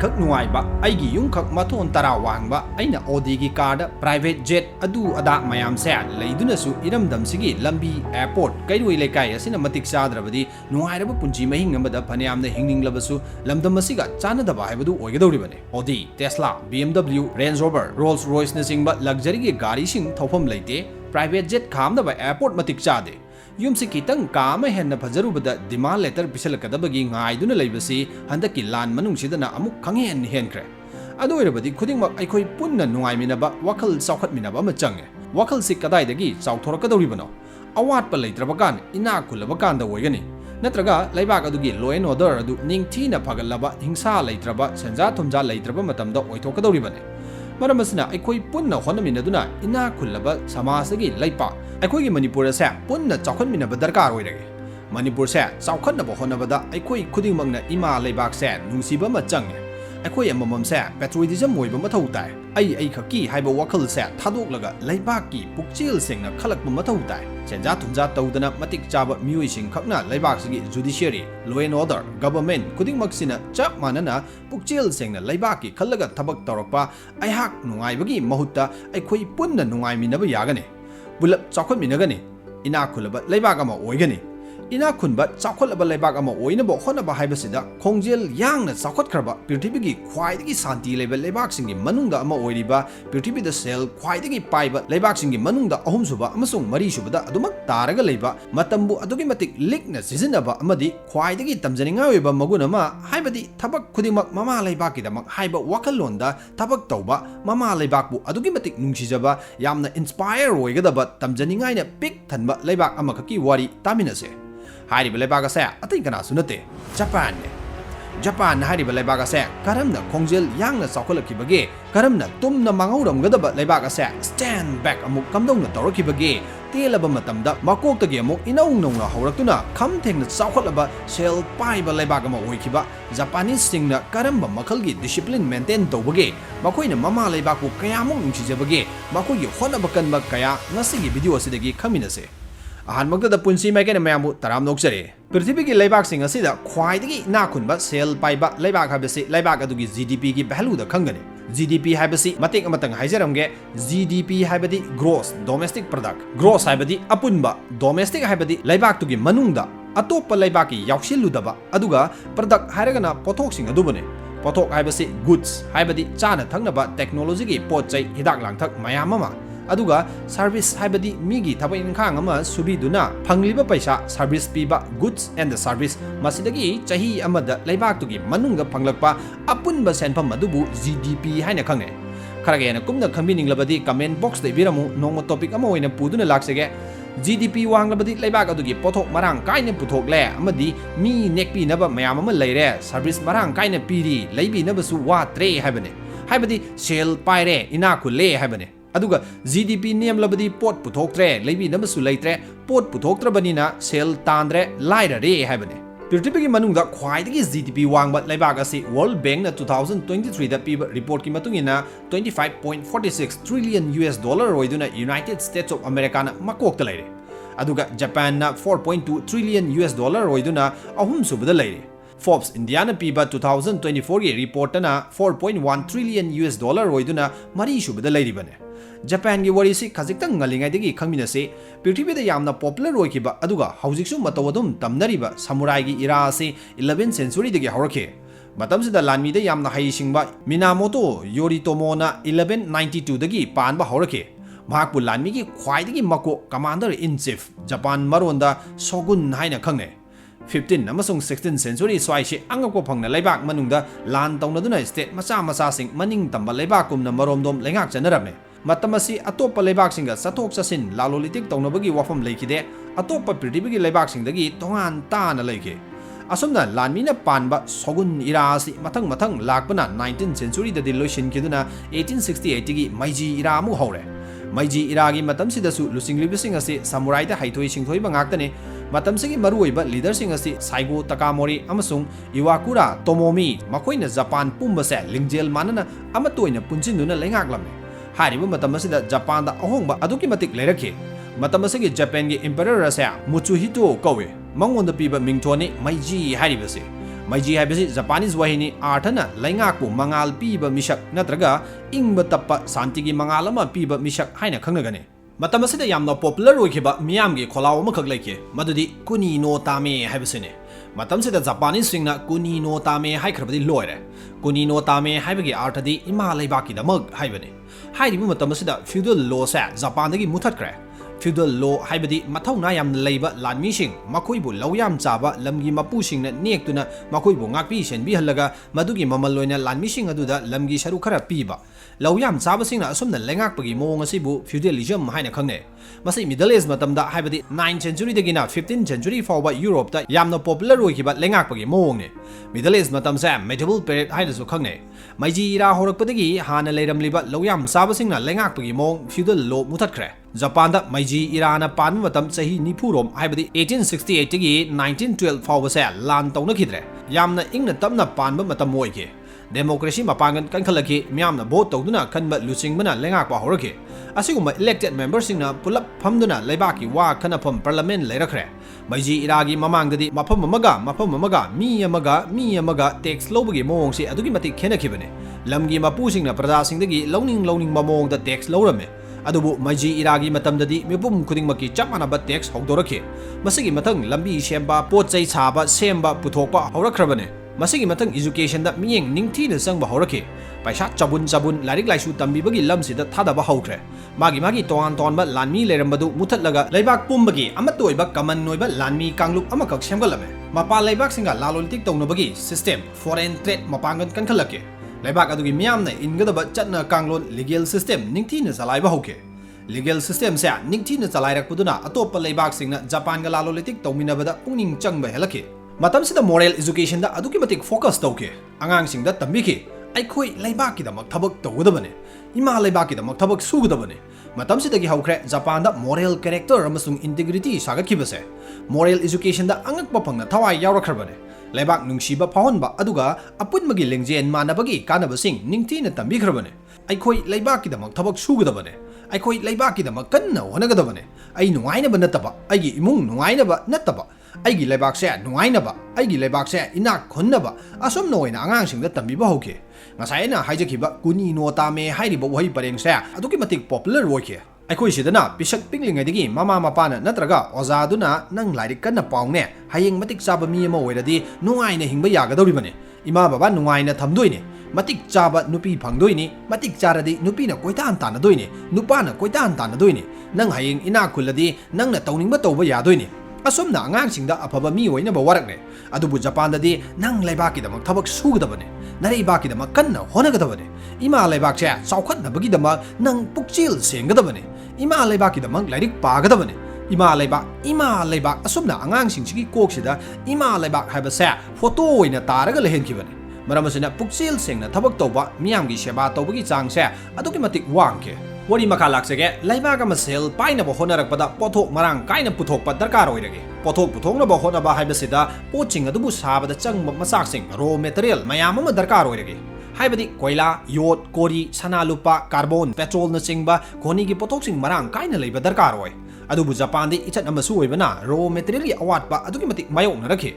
khak nuaiba aigi yung khak mathon tara wangba aina odi gi car private jet adu ada mayam se leiduna su iramdam sigi lambi airport kairoi lekai asina matik sadrabadi nuairaba punji mahing amada phaniamna hingning labasu lamdam asiga chanadaba haibadu oigadoribane odi tesla bmw range rover rolls royce na singba luxury gi gari sing thofam leite private jet khamdaba airport matik chade yumsi kitang kama henna phajarubada demand letter pisalakadabagi ngaiduna leibasi handaki lan manungsidana amuk khanghen henkre adoirabadi khudingmak aikoi punna nuaiminaba wakal chaokhatminaba ama change wakal si kadaidagi chaukthorakadouribano awatpa leitrabakan ina khulabakan da oigani natraga laibak adugi law and order adu ningthina phagalaba hingsa leitraba senja thumja leitraba matamda oithokadoribane maramasina aikoi punna honaminaduna ina khulaba samasagi laipa aikoi Manipur se punna chaokhatminaba darkar oirage Manipur se chaokhatnaba honabada aikoi khudingmakna ima laibak se nungsiba ma change aikoi amamam se patriotism oiba mathau tai ai khaki haiba wakal se thadoklaga laibak ki pukchil sengna khalakba mathau tai senja thumja tawdana matik chaba mioi sing khakna laibak sigi judiciary law and order government khudingmak sina chap manana pukchil sengna laibak ki khallaga thabak tawrakpa aihak nungaibagi mahutta aikoi punna nungaiminaba yagane bulap chaokhatminagani ina khulaba laibak ama oigani ina khunba chaokhatlaba laibak ama oinaba honaba haibasida khongjel yangna chaokhatkraba prithibigi khwaidagi santi leba laibak singi manungda ama oiriba prithibida sel khwaidagi paiba laibak singi manungda ahumsuba amasung mari subada adumak taraga leiba matambu adugi matik likna sizinaba amadi khwaidagi tamjaninga oiba magunama haibadi thabak khudingmak mama laibak kidamak haiba wakalonda thabak tauba mama laibakbu adugi matik nungsijaba yamna inspire oigadaba tamjaningaina pik thanba laibak amakaki wari taminase Hariba lebaga se atai kana sunate Japan ne Japan hariba lebaga se karamna khongjel yangna chaokhalakibage karamna tumna mangauramgadaba lebaga se stand back amuk kamdongna tawrakibage telaba matamda makoktagi amuk inaungnongna hawraktuna khamthengna chaokhatlaba sel paiba lebaga ma oikiba Japanese singna karamba makhalgi discipline maintain tawbage makoina mama lebakku kayamuk nungsijabage makogi honaba kanba kaya ngasigi video asidagi khaminase ahanmagda punsi maikena mayamu taram noksare prithibigi laibak sing asida khwaidagi na khunba sel paiba laibak habase laibak adugi GDP gi value da khangani GDP habasi matik amatang haijaramge GDP habadi gross domestic product gross habadi apunba domestic habadi laibak tugi manungda atoppa laibak ki yauksiludaba aduga product hairagana pothok sing adubane pothok habasi goods habadi chana thangnaba technology gi potchai hidak langthak mayamama aduga service haibadi migi thabai inkhang ama subiduna phangliba paisa service piba goods and the service masidagi chahi amada laibak tugi manungga phanglakpa apunba senpham adubu GDP haina khange kharagena kumna khambini labadi comment box de biramu nongma topic ama oina puduna laksege GDP wanglabadi laibak adugi pothok marang kaina puthok le amadi mi nekpi naba mayam ama leire service marang kaina piri leibi nabasu wa tre haibane haibadi sale paire ina khule haibane aduga GDP niam labadi pot puthoktre leibi namasu leitre pot puthoktrabanina sel tandre laira re haibane prithibigi manungda khwaidagi GDP wangba laibak asi World Bank na 2023 da piba report ki matungina 25.46 trillion US dollar oiduna United States of America na makokta leire aduga Japan na 4.2 trillion US dollar oiduna ahum subada leire Forbes India na piba 2024 gi report na 4.1 trillion US dollar oiduna mari subada leiribane Japan gi wari si khajiktang ngalingai degi khangminase prithibida yamna popular oikiba aduga haujiksu matawadum tamnariba samurai gi era se 11th century degi haurakhe matamsida lanmi da yamna haisingba Minamoto Yoritomo na 1192 degi panba haurakhe mahakpu lanmi gi khwaidagi mako commander in chief Japan maronda shogun haina khangne 15 amasung 16th century swaishi angakpa phangna laibak manungda lan tawnaduna state macha macha sing maning tamba laibak kumna maromdom lengak chanarabne matamasi atoppa laibak singa sathok chasin lalolitik tawnabagi wafam leikide atoppa prithibigi laibak singdagi tongan tana leike asumna lanmina panba shogun era si mathang mathang lakpana 19th century da diloishin kiduna 1868 gi Meiji era mu hore Meiji era gi matamsidasu lusinglibising asi samurai da haithoi singthoi bangaktane matamsigi maruoiba leader sing asi Saigo Takamori amasung Iwakura Tomomi makoina Japan pumbase lingjel manana amatoina punjinduna lengaklamne hariba matamasida Japan da ahongba aduki matik lerakhe matamasigi Japan gi emperor asa Mutsuhito kawe mangonda piba mingthoni Meiji haribase Maiji haibasi Japanese wahini arthana laingakpu mangal piba misak natraga ingba tappa santigi mangal ama piba misak haina khangnagani. Matam asida yamna popular oikhiba miyamgi kholaw amakhak laike madudi kuni no tame haibasine. Matam sida Japanese singna kuni no tame haikrabadi loire. Kuni no tame haibagi arthadi ima laibaki damag haibani. Hairibu matam asida feudal law sa Japandagi muthatkre. Feudal law haibadi mathauna yam leiba lanmising makoibu lawyam chaba lamgi mapusingna nektuna makoibu ngakpi senbi halaga madugi mamalloina lanmising aduda lamgi saru khara piba lawyam chaba singna asumna lengakpagi mowong asibu feudalism haina khangne masi middle age matamda haibadi 9th century dagina 15th century fawba Europe ta yamna popular oikiba lengakpagi mowong ne middle age matamsa medieval period hainasu khangne Maiji era horakpadagi hana leiramliba lawyam chaba singna lengakpagi mowong feudal law muthatkre Japan da Maiji Irana pan matam chahi nipurom haibadi 1868 tagi 1912 fawba sa lan tawna khidre yamna ingna tamna panba matam moike democracy mapangan kankhalaki miyamna vote tawduna khanba lusingbana lengakpa horake asiguma elected members singna pulap phamduna leibaki wa khanafam parliament leirakhre Maiji Iragi mamangdadi mafam amaga mi amaga tax lobagi mowongsi adugi matik khenakhibane lamgi mapusingna praja singdagi lowning mamongda tax lorame Adubu Maiji Iragi matamdadi Mipum khudingmakki chap manaba tax hogdorakhe masigi mathang lambi semba potchai chaba semba puthokpa horakrabane masigi mathang education da miyeng ningthina sangba horakhe paisa chabun larik laisu tambibagi lamsida thadaba hokre magi tonba lanmi lerambadu muthatlaga leibak pumbagi amatoiba kaman noiba lanmi kanglup amakak semgalame mapa leibak singa lalolitik townabagi system foreign trade mapangan kankhalake Leibak adugi miyamna ingadaba chatna kanglon legal system ningthina chalaiba hoke legal system se ningthina chalairakpuduna atopa leibak singna Japan ga lalolitik tawminabada pungning changba helake matam sida moral education da aduki matik focus tawke angang singda tambiki aikhoi leibak kidamak thabak tawgadabane ima leibak kidamak thabak sugadabane matam sida gi hawkre Japan da moral character amasung integrity sagakhibase moral education da angakpa phangna thawai yawrakharbane Leibak nungsiba phahonba aduga apunmagi lengjen manabagi kanabasing ningthina tambikhrabane aikhoi leibakkidamak thabak sugadabane aikhoi leibakkidamak kanna honagadabane ai nungainaba nataba aigi imung nungainaba nataba aigi leibak se nungainaba aigi leibak se inak khonnaba asom noina angangsingda tambiba hoke ngasaina haijakhiba kuni no tame hairiba wahai pareng se aduki matik popular woike Aikoi sidana pisak pinglingaidagi mama mapana natraga ozaduna nang lairik kanna pawngne hayeng matik chaba mi ama oiradi nungaina hingba yagadoribane ima baba nungaina thamdoine matik chaba nupi phangdoine matik charadi nupina koitan tanadoine nupana koitan tanadoine nang hayeng ina khuladi nangna tawningba tawba yadoine asomna angangsingda afaba mi oinaba warakne adubu Japan dadi nang leibakkidamak thabak sugadabane nareibakkidamak kanna honagadabane ima leibakse chaokhatlabagidama nang pukchil senggadabane ima leibakkidamak lairik pagadabane ima leibak asomna angangsingchigi koksida ima leibak haibase photo oina taraga lehenkibane maramasina pukchil sengna thabak tawba miyamgi seba tawbagi changse aduki matik wangke Wari maka laksege leibak ama sel painaba honarakpada pothok marang kaina puthokpa darkar oirage pothok puthoknaba honaba haibasida poching adubu sabada changba masaksing raw material mayam ama darkar oirage haibadi koila yot kori sana lupa carbon petrol na chingba khoni gi pothoksing marang kaina leiba darkar oi adubu Japan di ichat amasu oibana raw material gi awatpa adugi matik mayok na rakhe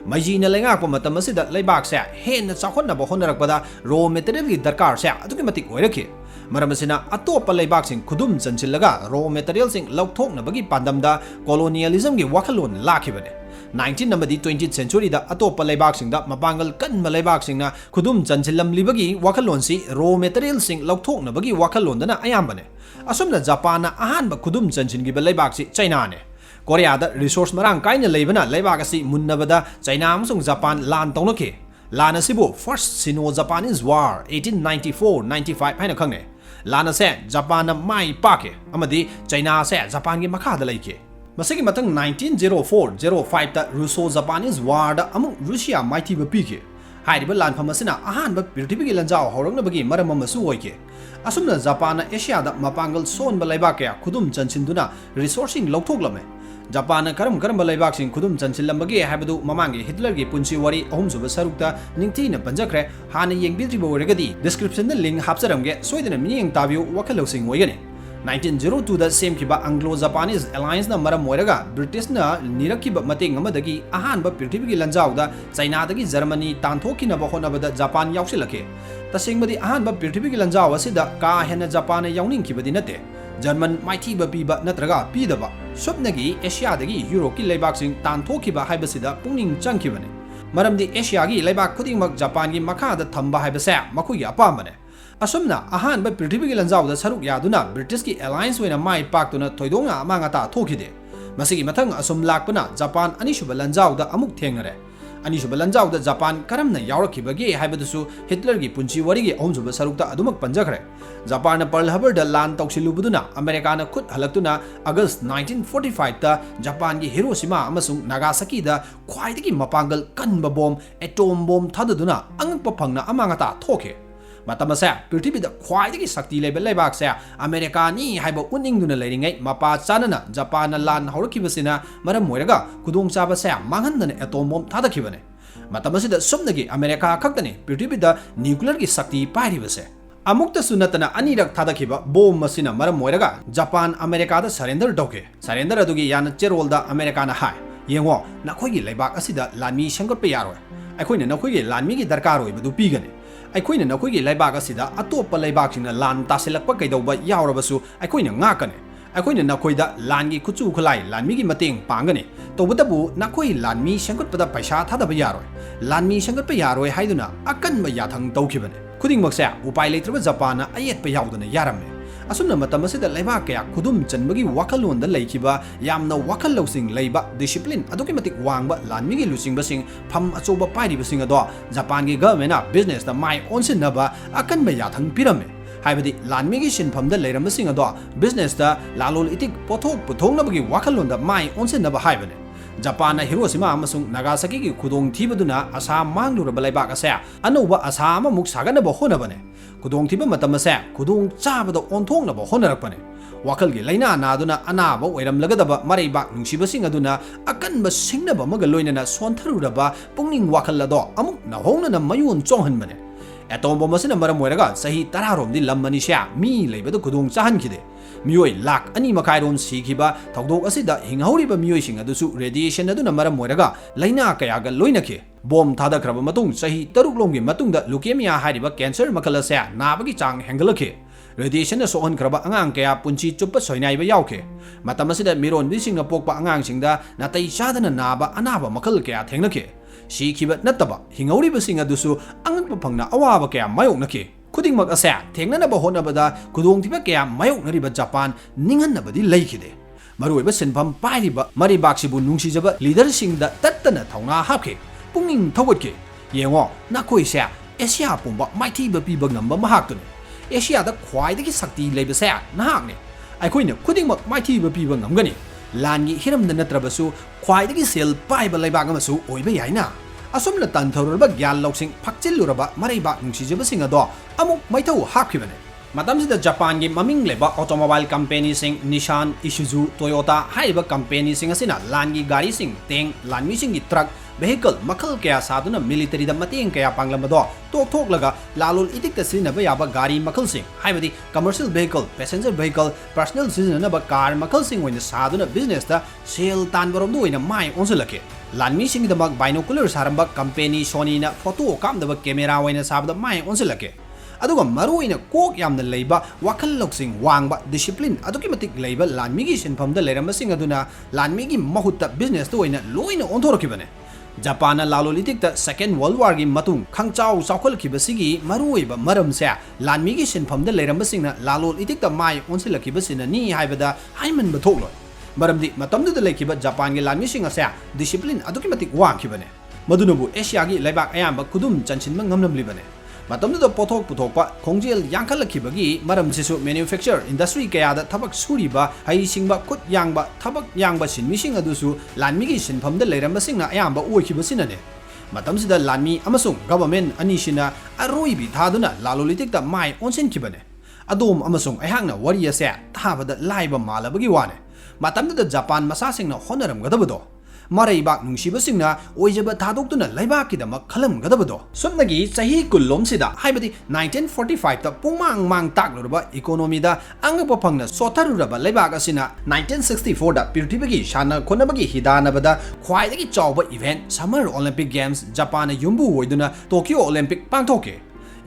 Maiji na lengakpa matam asida leibak se hen na chakhonnaba honarakpada raw material gi darkar se adugi matik oirakhe Maramasina atopa leibaksing khudum chanchillaga raw material sing lauthoknabagi pandamda colonialism gi wakhalon lakhibane 19 amadi 20th century da atopa leibaksing da mapangal kanma leibaksing na khudum chanchillamlibagi wakhalon si raw material sing lauthoknabagi wakhalon dana ayambane asomna Japan na ahanba khudum chanchingi ba leibaksi China ne Korea da resource marang kaina leibana leibakasi munnabada China amsung Japan lan tawnakhe lan asibu first Sino-Japanese war 1894-95 haina khangne Lana se Japan na mai pake amadi China se Japan gi makha da laike masigi matang 1904-05 ta Russo-Japanese war da amung Russia maiti ba pike hairiba lan phamasina ahan ba prithvi gi lanjao horongna bagi maram amasu oike asumna Japan na Asia da mapangal son ba laiba kya khudum chanchinduna resourcing lauthok Japan na karam laibak sing khudum chanchilambagi haibadu mamangi Hitler gi punsi wari ahum suba sarukta ningthina panjakre hana yengbidriba oiragadi description da link hapsaramge soidana miyeng tabiu wakhalosing oigane 1902 सेमखिबा Anglo Japanese alliance ना मरम मोइरगा British ना निरखिबा मतेंग अमदगी अहानबा पृथ्वीगी लंजाउदा चाइनादगी Germany तांथोकिनबा होनबदा Japan यावसिलखे तसेंगबदी अहानबा पृथ्वीगी लंजाउ असिदा का हेना Japan यावनिंगखिबदी नते German माइथीबा पीबा नत्रगा पीदबा सुपनगी एशियादगी यूरोपकी लेबाकसिंग तांथोकिबा हाइबसिदा पुंगनिंग चंखिबने मरमदी एशियागी लेबाक खुदिंगमक जापानगी मखादा थंबा हाइबसे मखुगी अपामने असुमना अहानबा पृथ्वीगी लंजाउदा सरुक यादुना British की alliance vena माइ पाक्तुना थोइदोंगा अमांगाता थोखिदे मसिगी मथंग assume लाकपना Japan अनिसुबा लंजाउदा अमुक थेंगरे अनिसुबा लंजाउदा जापान कारामना यावरखिबगे हाइबदुसु हिटलरगी पुंची वरिगी अहुमसुबा सरुकता अदुमक पंजखरे जापान पर्ल हार्बरदा लान तौसिलुबदुना अमेरिकाना खुद हलक्तुना अगस्त 1945 ता जापान की हिरोशिमा अमसुंग नागासाकी दा ख्वाइदगी मपांगल कनबा बॉम्ब एटोम बॉम्ब थददुना अंगकपा फंगना अमांगाता थोखे मतमसे पृथ्वीदा ख्वाइदगी शक्ति लेबे लेबाकसे अमेरिकानी हाइबा उनिंगदुना लेरिंगै मपा चानना जापान लान हौरखिबसिना मरम मोइरगा खुदोंचाबसे मांगनदना एटोम बॉम्ब थादखिबने मतमसिदा सुमनगी अमेरिका खक्तने पृथ्वीदा न्यूक्लियर की शक्ति पाइरिबसे अमुक्तसु नतना अनिरक थादखिबा बॉम्ब मसिना मरम मोइरगा जापान अमेरिकादा सरेंडर तौखे सरेंडर अदुगी याना चेरोलदा अमेरिकाना हाय येंगो नखोइगी लेबाक असिदा लानमी संगतपा यारोय अखोइना नखोइगी लानमीगी दरकार ओइबदु पीगने अखोइना नखोइगी लेबाक असिदा अतोप्पा लेबाकसिंगना लान तासिलक्पा कैदौबा यावरबसु अखोइना ngaकने अखोइना नखोइदा लानगी खुचु खुलाई लानमीगी मतेंग पांगने तौबदबु नखोइ लानमी संगतपदा पैसा थादबा यारोय लानमी संगतपा यारोय हाइदुना अकनबा याथंग तौखिबने खुदिंगमक्से उपाय लेत्रबा जापान अयेतपा यावदना यारमे असुमना मतमसिदा लेबाक कया खुदुम चनबगी वाखलोंदा लेखिबा यामना वाखल लौसिंग लेबा डिसिप्लिन अदुकी मतिक वांगबा लानमीगी लुसिंगबसिंग फम अचोबा पाइरिबसिंग अदो जापानगी गवर्नमेंटना बिजनेसदा माइ ओनसिनबा अकनबा याथंग पिरमे हाइबदी लानमीगी सिनफमदा लेरमबसिंग अदो बिजनेसदा लालोल इतिक पोथोक पुथोंगनबगी वाखलोंदा माइ ओनसिनबा हाइबने जापान हिरोशिमा अमसुंग नागासाकी की खुदोंग थीबदुना आसा मांगलुरबा लेबाक असे अनौबा आसा अममुक सागनबा होनबने खुदोंग थीबा मतमसे खुदोंग चाबदा ओंथोंगनबा होनरकपने वाखलगी लैना नादुना अनाबा ओइरमलगदबा मरैबाक नुंसिबसिंग अदुना अकनबा सिंगनबा मगा लोइनना सोंथरुरबा पुंगनिंग वाखल अदो अमुक नहोंगना मयून चोंहनबने एटोम बॉम्ब मसिना मरम ओइरगा सही 10 रोमदी लममनिशा मी लेबदु खुदोंग चाहनखिदे मियोय लाख अनि मखाइरोन सिखिबा थौदोक असिदा हिंगहौरिबा मियोयसिंग अदुसु रेडिएशन अदुना मरम ओइरगा लैना कयागा लोइनखे बॉम्ब थादखरबा मतुंग सही 3 लोंगी मतुंगदा लुकेमिया हारिबा कैंसर मखल असे नाबगी चांग हेंगलखे रेडिएशन सोहनखरबा अंगांग कया पुंची चुप्पा सोइनाइबा यावखे मतम असिदा मिरोनबिसिंग पोकपा अंगांगसिंगदा नातै चादना नाबा अनाबा मखल कया थेंगनखे सिखिबा नत्तबा हिंगौरिबसिंग अदुसु अंगकपा फंगना अवाबा कया मायोगनखे खुदिंगमक असे थेंगनबा होनबदा खुदोंथिबा कया मायोगनरिबा जापान निंगनबदी लेखिदे मरुइबा सिनफम पाइरिबा मरिबाक्सिबु नुंसिजबा लीडरसिंगदा तत्तना थौना हापखे पुंगिंग थौगतखे येंगो नाखोइसे एशिया पुंबा माइथीबा पीबा ngamba महाक्तुने एशियादा ख्वाइदगी शक्ति लेबसे नाहाकने अखोइने खुदिंगमक माइथीबा पीबा ngamgani लानगी हिरमदा नत्रबसु ख्वाइदगी सेल पाइबा लेबाक अमसु ओइबा याइना असुमना तंथौरबा ग्यान लौसिंग फक्चिलुरबा मरैबाक नुंसिजबसिंग अदो अमुक मैथौ हापखिबने मतमसिदा जापान की ममिंग लेबा ऑटोमोबाइल कंपनी सिंग निशान इशुजु टोयोटा हाइबा कंपनी सिंग असिना लानगी गाड़ी सिंग टेंग लानमी सिंग ट्रक vehicle मखल कया सादुना मिलिटरी दा मतेंग कया पांगलमदो तोकथोकलगा लालोल इतिक सिनबा याबा गाड़ी मखल सिंग हाइबदी commercial vehicle passenger vehicle personal सिजनबा कार मखल सिंग ओइन सादुना बिजनेस दा सेल तानबरोमदो ओइन माइ ओनसलके लानमी सिंग दमक बाइनोकुलर सारंबा कंपनी सोनी ना फोटो कामदबा कैमरा ओइन साबदा माइ ओनसलके अदुगा मरुइना कोक यामना लेबा वाखल लौसिंग वांगबा डिसिप्लिन अदुकी मतिक लेबा लानमीगी सिनफमदा लेरमसिंग अदुना लानमीगी महुत्ता बिजनेस तो ओइना लोइना ओंथोरखिबने जापान लालोलितिक सेकेंड वर्ल्ड वार की मतुंग खंगचाव चावखलखिबसिगी मरुइबा मरमसे लानमीगी सिनफमदा लेरमसिंगना लालोलितिक माइ ओनसिलखिबसिननी हाइबदा हाइमनबा थोकलोय मरमदी मतमदुदा लेखिबा जापान की लानमीसिंग असे डिसिप्लिन अदुकी मतिक वांगखिबने मदुनबु एशिया की लेबाक अयाम खुदुम चनसिनबा ngamnamlibane मतमदुदा पोथोक पुथोकपा खोंजेल यांखलखिबगी मरमसिसु मैन्युफैक्चर इंडस्ट्री कयादा थबक सुरिबा हाइसिंगबा खुद यांगबा थबक यांगबा सिनमिसिंग अदुसु लानमीगी सिनफमदा लेरमसिंगना अयामबा ओइखिबसिनने मतमसिदा लानमी अमसुंग गवर्नमेंट अनिसिना अरोइबि थादुना लालोलितिकता माइ ओनसिनखिबने अदोम अमसुंग अहांगना वरियसे थाबदा लाइबा मालबगी वाने मतमदुदा जापान मसासिंगना होनरमगदबदो ꯃꯔꯩꯕꯥꯛ ꯅꯨꯡꯁꯤꯕꯁꯤꯡꯅ ꯑꯣꯏꯖꯕ ꯊꯥꯗꯣꯛꯇꯨꯅ ꯂꯩꯕꯥꯛꯀꯤꯗꯃꯛ ꯈꯜꯂꯝꯒꯗꯕꯗꯣ ꯁꯨꯞꯅꯒꯤ ꯆꯍꯤ ꯀꯨꯟꯂꯣꯝꯁꯤꯗ ꯍꯥꯏꯕꯗꯤ 1945ꯗ ꯄꯨꯡꯃꯥꯡ ꯃꯥꯡ ꯇꯥꯛꯂꯨꯔꯕ ꯏꯀꯣꯅꯣꯃꯤꯗ ꯑꯉꯛꯄ ꯐꯪꯅ ꯁꯣꯠꯊꯔꯨꯔꯕ ꯂꯩꯕꯥꯛ ꯑꯁꯤꯅ 1964ꯗ ꯄ꯭ꯔꯤꯊꯤꯕꯤꯒꯤ ꯁꯥꯟꯅ ꯈꯣꯠꯅꯕꯒꯤ ꯍꯤꯗꯥꯟꯅꯕꯗ ꯈ꯭ꯋꯥꯏꯗꯒꯤ ꯆꯥꯎꯕ ꯏꯚꯦꯟꯠ ꯁꯝꯃꯔ ꯑꯣꯂꯦꯝꯄꯤꯛ ꯒꯦꯝꯁ ꯖꯄꯥꯟꯅ ꯌꯨꯝꯕꯨ ꯑꯣꯏꯗꯨꯅ ꯇꯣꯀꯤꯌꯣ ꯑꯣꯂꯦꯝꯄꯤꯛ ꯄꯥꯡꯊꯣꯛꯈꯤ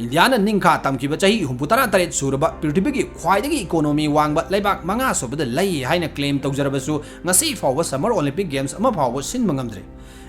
Indiana Ninka Tamkiba Chahi Humputara Suraba, Pritibiki, Quaidagi economy wang but Lebak Manga so the Lay Haina claim Togzarabasu, Ngasi for Summer Olympic Games, Amapaw was Sin Mangamdre.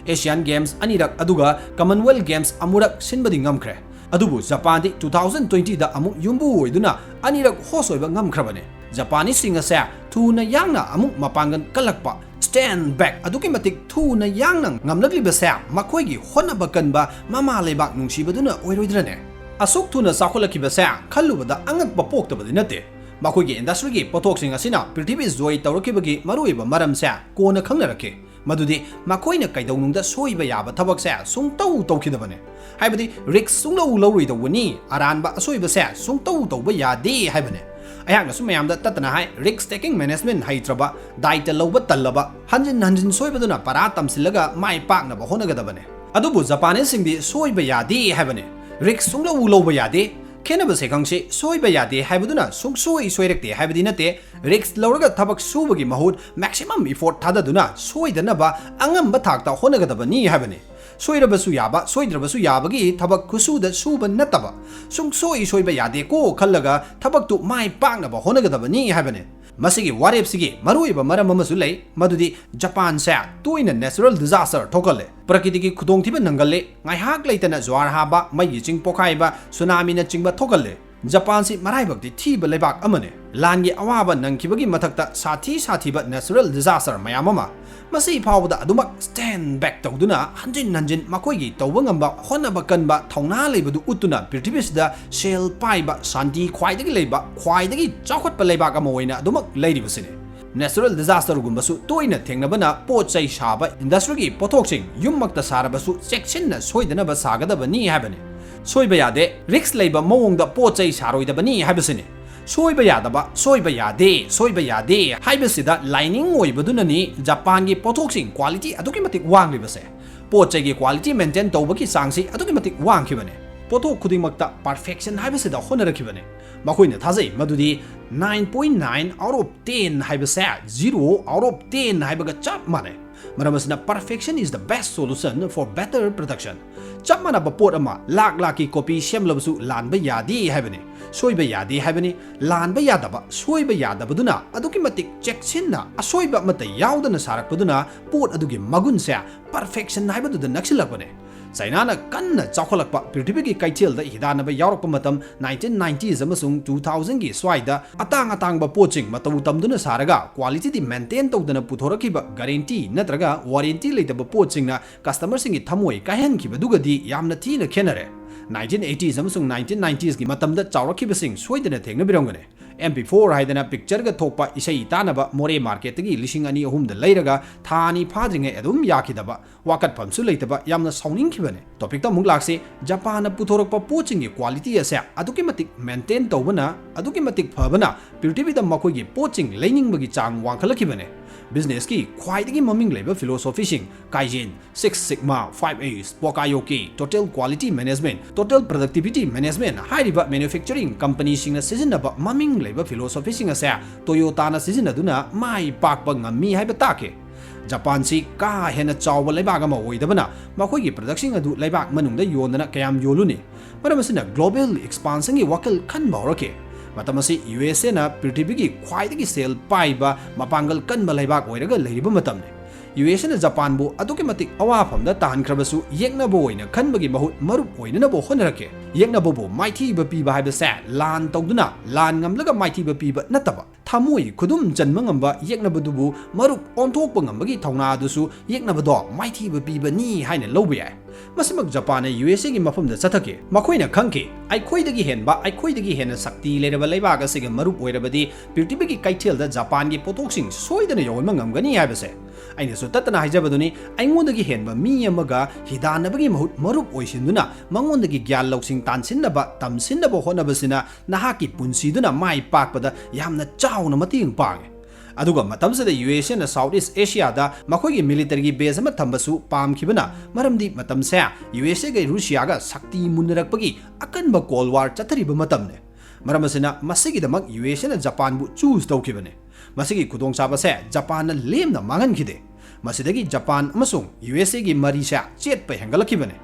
Asian Games, Anida Aduga, Commonwealth Games, Amurak Sinbadi Ngamkre. Adubu, Japandi 2020 the Amu Yumbu Iduna, Anida Hosoiba Ngamkrabane. Japanese singer say, Tuna Yanga Amuk Mapangan Kalakpa. Stand back, adukki matik thuna yangnang ngamlagli basa makoigi honabakanba mama lebak nungsibaduna oiroidrane. Asuk thuna chaokhatlaba sa khallubada angakpa poktabadi nate. Makoigi industry gi pothoksinga sina prithibi zoi tawrakibagi maruiba maram sa kona khangnarake. Madudi makoina kaidawnungda soiba yaba thabak sa sungtau tawkhidabane. Haibadi risk sunglau lawridawani aranba asoiba sa sungtau tawba yade haibane. Ayang su mayam da tatana hai risk taking management haitraba daita lawba tallaba hanjin soibaduna para tamsilaga mai pakna ba honagadabane. Adubu Japanese singdi soiba yade haibane. Risk sungla ulawba yade kenaba sekangse soiba yade haibaduna sungsoi soirekte haibadinate risk lawraga thabak subagi mahut maximum effort thadaduna soidanaba angamba thakta honagadabani haibane. Soirabasu yaba soidrabasu yabagi thabak kusuda suba nataba sungsoi soiba yade ko khallaga thabak tu mai paknaba honagadabani haibane. Masigi warepsigi maruiba maram amasu lei madudi Japan sa toina natural disaster thokale prakritiki khudongthiba nangalle ngaihak leitana jwar haba mai ching pokhaiba tsunami na chingba thokale. Japan si maraibakti thiba lebak amane langi awaba nangkhibagi mathakta sathiba natural disaster mayamama masi phawda adumak stand back tawduna hanjin makoigi tawba ngamba honaba kanba thongna leibadu utuna pritibisda shell paiba santi khwaidagi leiba khwaidagi chaokhatpa leibak ama oina adumak leiribasine. Natural disaster gumbasu toina thengnabana pochai shaba industry gi pothoksing yummakta sarabasu cheksinna soidanaba sagadabani habane. Soiba yade risk leiba mawongda pochai saroidabani habasine. Soiba yade haibasida lining oibadunani Japan gi pothoksing quality adukki matik wanglibase. Pochai gi quality maintain tawbaki sangsi adukki matik wangkhibane. Pothok khudingmakta perfection haibasida honarakibane. Makoina thajai madudi 9.9 out of 10 haibasa 0 out of 10 haibaga chap mane. Maramasna perfection is the best solution for better production. Chap mana bapot ama laki copy semlabasu lanba yadi haibane. Soiba yadi haibane lanba yadaba soiba yadabaduna adukki matik cheksinna asoiba mata yaudana sarakpaduna pot adugi magun sa perfection haibadu da naksilakbane. China na kanna chaokhatlakpa prithibi kaithel da hidanaba yaurakpa matam 1990s amasung 2000 gi swaida atang ba poching matau tamduna saraga quality di maintain tawdana puthorakiba guarantee natraga warranty leitaba poching na customer singi thamoi kahen khibadugadi yamna thina khenare. 1980s amasung 1990s gi matamda chaurakibasing soidana thengna birongane. MP4 haidana picture ga thokpa isai tanaba more market gi lising ani ahum da leiraga thani phadringe adum yakidaba wakat phamsu leitaba yamna sauning khibane. Topic ta mung lakse Japan na puthorokpa poching gi quality asa adukki matik maintain tawbana adukki matik phabana prithibi da makoi gi poching leining bagi chang wangkhalakibane. Business ki khwaidagi maming leiba philosophy sing Kaizen, Six Sigma, 5A's, Pokayoki, Total Quality Management, Total Productivity Management, hairiba manufacturing company singna sizinaba maming leiba philosophy sing asa Toyota na sizinaduna mai pakpa ngami haiba take. Japan si ka hena chawba leibak ama oidabana makoigi production adu leibak manungda yondana kayam yoluni. Maramasina global expansion gi wakal khanba horake. Matamasi USA na prithibi khwaidagi sel paiba mapangal kanba leibak oiraga leiriba matamne. USA na Japan bu adukki matik awafamda tahankhrabasu yeknabo oina khanbagi mahut marup oinanabo honarake. Yeknabo bu maithiba piba haibasa lan tawduna lan ngamlaga maithiba piba nataba. Thamoi khudum janma ngamba yeknabadubu marup onthokpa ngambagi thawna adusu yeknabado maithiba piba ni haina lawba yai. Masimak Japan na USA gi mafamda chathake makoina khangke aikhoidagi henna sakti leraba leibak asiga marup oirabadi prithibi kaithel da Japan gi pothoksing soidana yawalma ngamgani haibase. Aina su tatana haijabaduni aingondagi henba mi amaga hidanabagi mahut marup oisinduna mangondagi gyan lausing tansinnaba tamsinnaba honabasina nahaki punsiduna mai pakpada yamna chauna mating pange. ꯑꯗꯨꯒ ꯃꯇꯝꯁꯤꯗ ꯌꯨ.ꯑꯦꯁ.ꯅ south ꯏꯁ ꯑꯦꯁꯤꯌꯥꯗ ꯃꯈꯣꯏꯒꯤ ꯃꯤꯂꯤꯇꯔꯤꯒꯤ base ꯑꯃ ꯊꯝꯕꯁꯨ ꯄꯥꯝꯈꯤꯕꯅ ꯃꯔꯝꯗꯤ ꯃꯇꯝꯁꯦ ꯌꯨ.ꯑꯦꯁ.ꯑꯦꯒ ꯔꯨꯁꯤꯌꯥꯒ ꯁꯛꯇꯤ ꯃꯨꯟꯅꯔꯛꯄꯒꯤ ꯑꯀꯟꯕ call war ꯆꯠꯊꯔꯤꯕ ꯃꯇꯝꯅꯦ ꯃꯔꯝ ꯑꯁꯤꯅ ꯃꯁꯤꯒꯤꯗꯃꯛ ꯌꯨ.ꯑꯦꯁ.ꯅ ꯖꯄꯥꯟꯕꯨ ꯆꯨꯁ ꯇꯧꯈꯤꯕꯅꯦ ꯃꯁꯤꯒꯤ ꯈꯨꯗꯣꯡꯆꯥꯕꯁꯦ ꯖꯄꯥꯟꯅ ꯂꯦꯝꯅ ꯃꯥꯡꯍꯟꯈꯤꯗꯦ ꯃꯁꯤꯗꯒꯤ ꯖꯄꯥꯟ ꯑꯃꯁꯨꯡ ꯌꯨ.ꯑꯦꯁ.ꯑꯦꯒꯤ ꯃꯔꯤꯁꯦ ꯆꯦꯠꯄ ꯍꯦꯟꯒꯠꯂꯛꯈꯤꯕꯅꯦ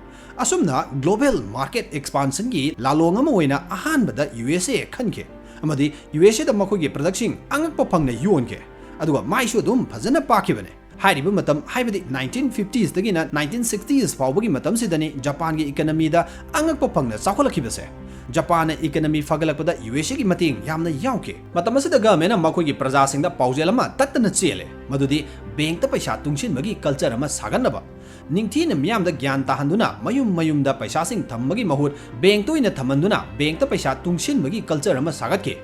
ꯑꯁꯨꯝꯅ ꯒ꯭ꯂꯣꯕꯦꯜ ꯃꯥꯔꯀꯦꯠ ꯑꯦꯛꯁꯄꯥꯟꯁꯟꯒꯤ ꯂꯥꯂꯣꯡ ꯑꯃ ꯑꯣꯏꯅ ꯑꯍꯥꯟꯕꯗ ꯌꯨ.ꯑꯦꯁ.ꯑꯦ ꯈꯟꯈꯤ ꯑꯃꯗꯤ ꯌꯨ.ꯑꯦꯁ.ꯑꯦꯗ ꯃꯈꯣꯏꯒꯤ ꯄ꯭ꯔꯗꯛꯁꯤꯡ ꯑꯉꯛꯄ ꯐꯪꯅ ꯌꯣꯟꯈꯤ ꯑꯗꯨꯒ ꯃꯥꯏꯁꯨ ꯑꯗꯨꯝ ꯐꯖꯅ ꯄꯥꯛꯈꯤꯕꯅꯦ ꯍꯥꯏꯔꯤꯕ ꯃꯇꯝ ꯍꯥꯏꯕꯗꯤ 1950sꯗꯒꯤꯅ 1960s ꯐꯥꯎꯕꯒꯤ ꯃꯇꯝꯁꯤꯗꯅꯤ ꯖꯄꯥꯟꯒꯤ ꯏꯀꯣꯅꯣꯃꯤꯗ ꯑꯉꯛꯄ ꯐꯪꯅ ꯆꯥꯎꯈꯠꯂꯛꯈꯤꯕꯁꯦ ꯖꯄꯥꯟꯅ ꯏꯀꯣꯅꯣꯃꯤ ꯐꯒꯠꯂꯛꯄꯗ ꯌꯨ.ꯑꯦꯁ.ꯑꯦꯒꯤ ꯃꯇꯦꯡ ꯌꯥꯝꯅ ꯌꯥꯎꯈꯤ ꯃꯇꯝ ꯑꯁꯤꯗ ꯒꯚꯔꯟꯃꯦꯟꯠꯅ ꯃꯈꯣꯏꯒꯤ ꯄ꯭ꯔꯖꯥꯁꯤꯡꯗ ꯄꯥꯎꯖꯦꯜ ꯑꯃ ꯇꯠꯇꯅ ꯆꯦꯜꯂꯦ ꯃꯗꯨꯗꯤ ꯕꯦꯡꯛꯇ ꯄꯩꯁꯥ ꯇꯨꯡꯁꯤꯟꯕꯒꯤ ꯀꯜꯆꯔ ꯑꯃ ꯁꯥꯒꯠꯅꯕ ꯅꯤꯡꯊꯤꯅ ꯃꯤꯌꯥꯝꯗ ꯒ꯭ꯌꯥꯟ ꯇꯥꯍꯟꯗꯨꯅ ꯃꯌꯨꯝ ꯃꯌꯨꯝꯗ ꯄꯩꯁꯥꯁꯤꯡ ꯊꯝꯕꯒꯤ ꯃꯍꯨꯠ ꯕꯦꯡꯛꯇ ꯑꯣꯏꯅ ꯊꯝꯍꯟꯗꯨꯅ ꯕꯦꯡꯛꯇ ꯄꯩꯁꯥ ꯇꯨꯡꯁꯤꯟꯕꯒꯤ ꯀꯜꯆꯔ ꯑꯃ ꯁꯥꯒꯠꯈꯤ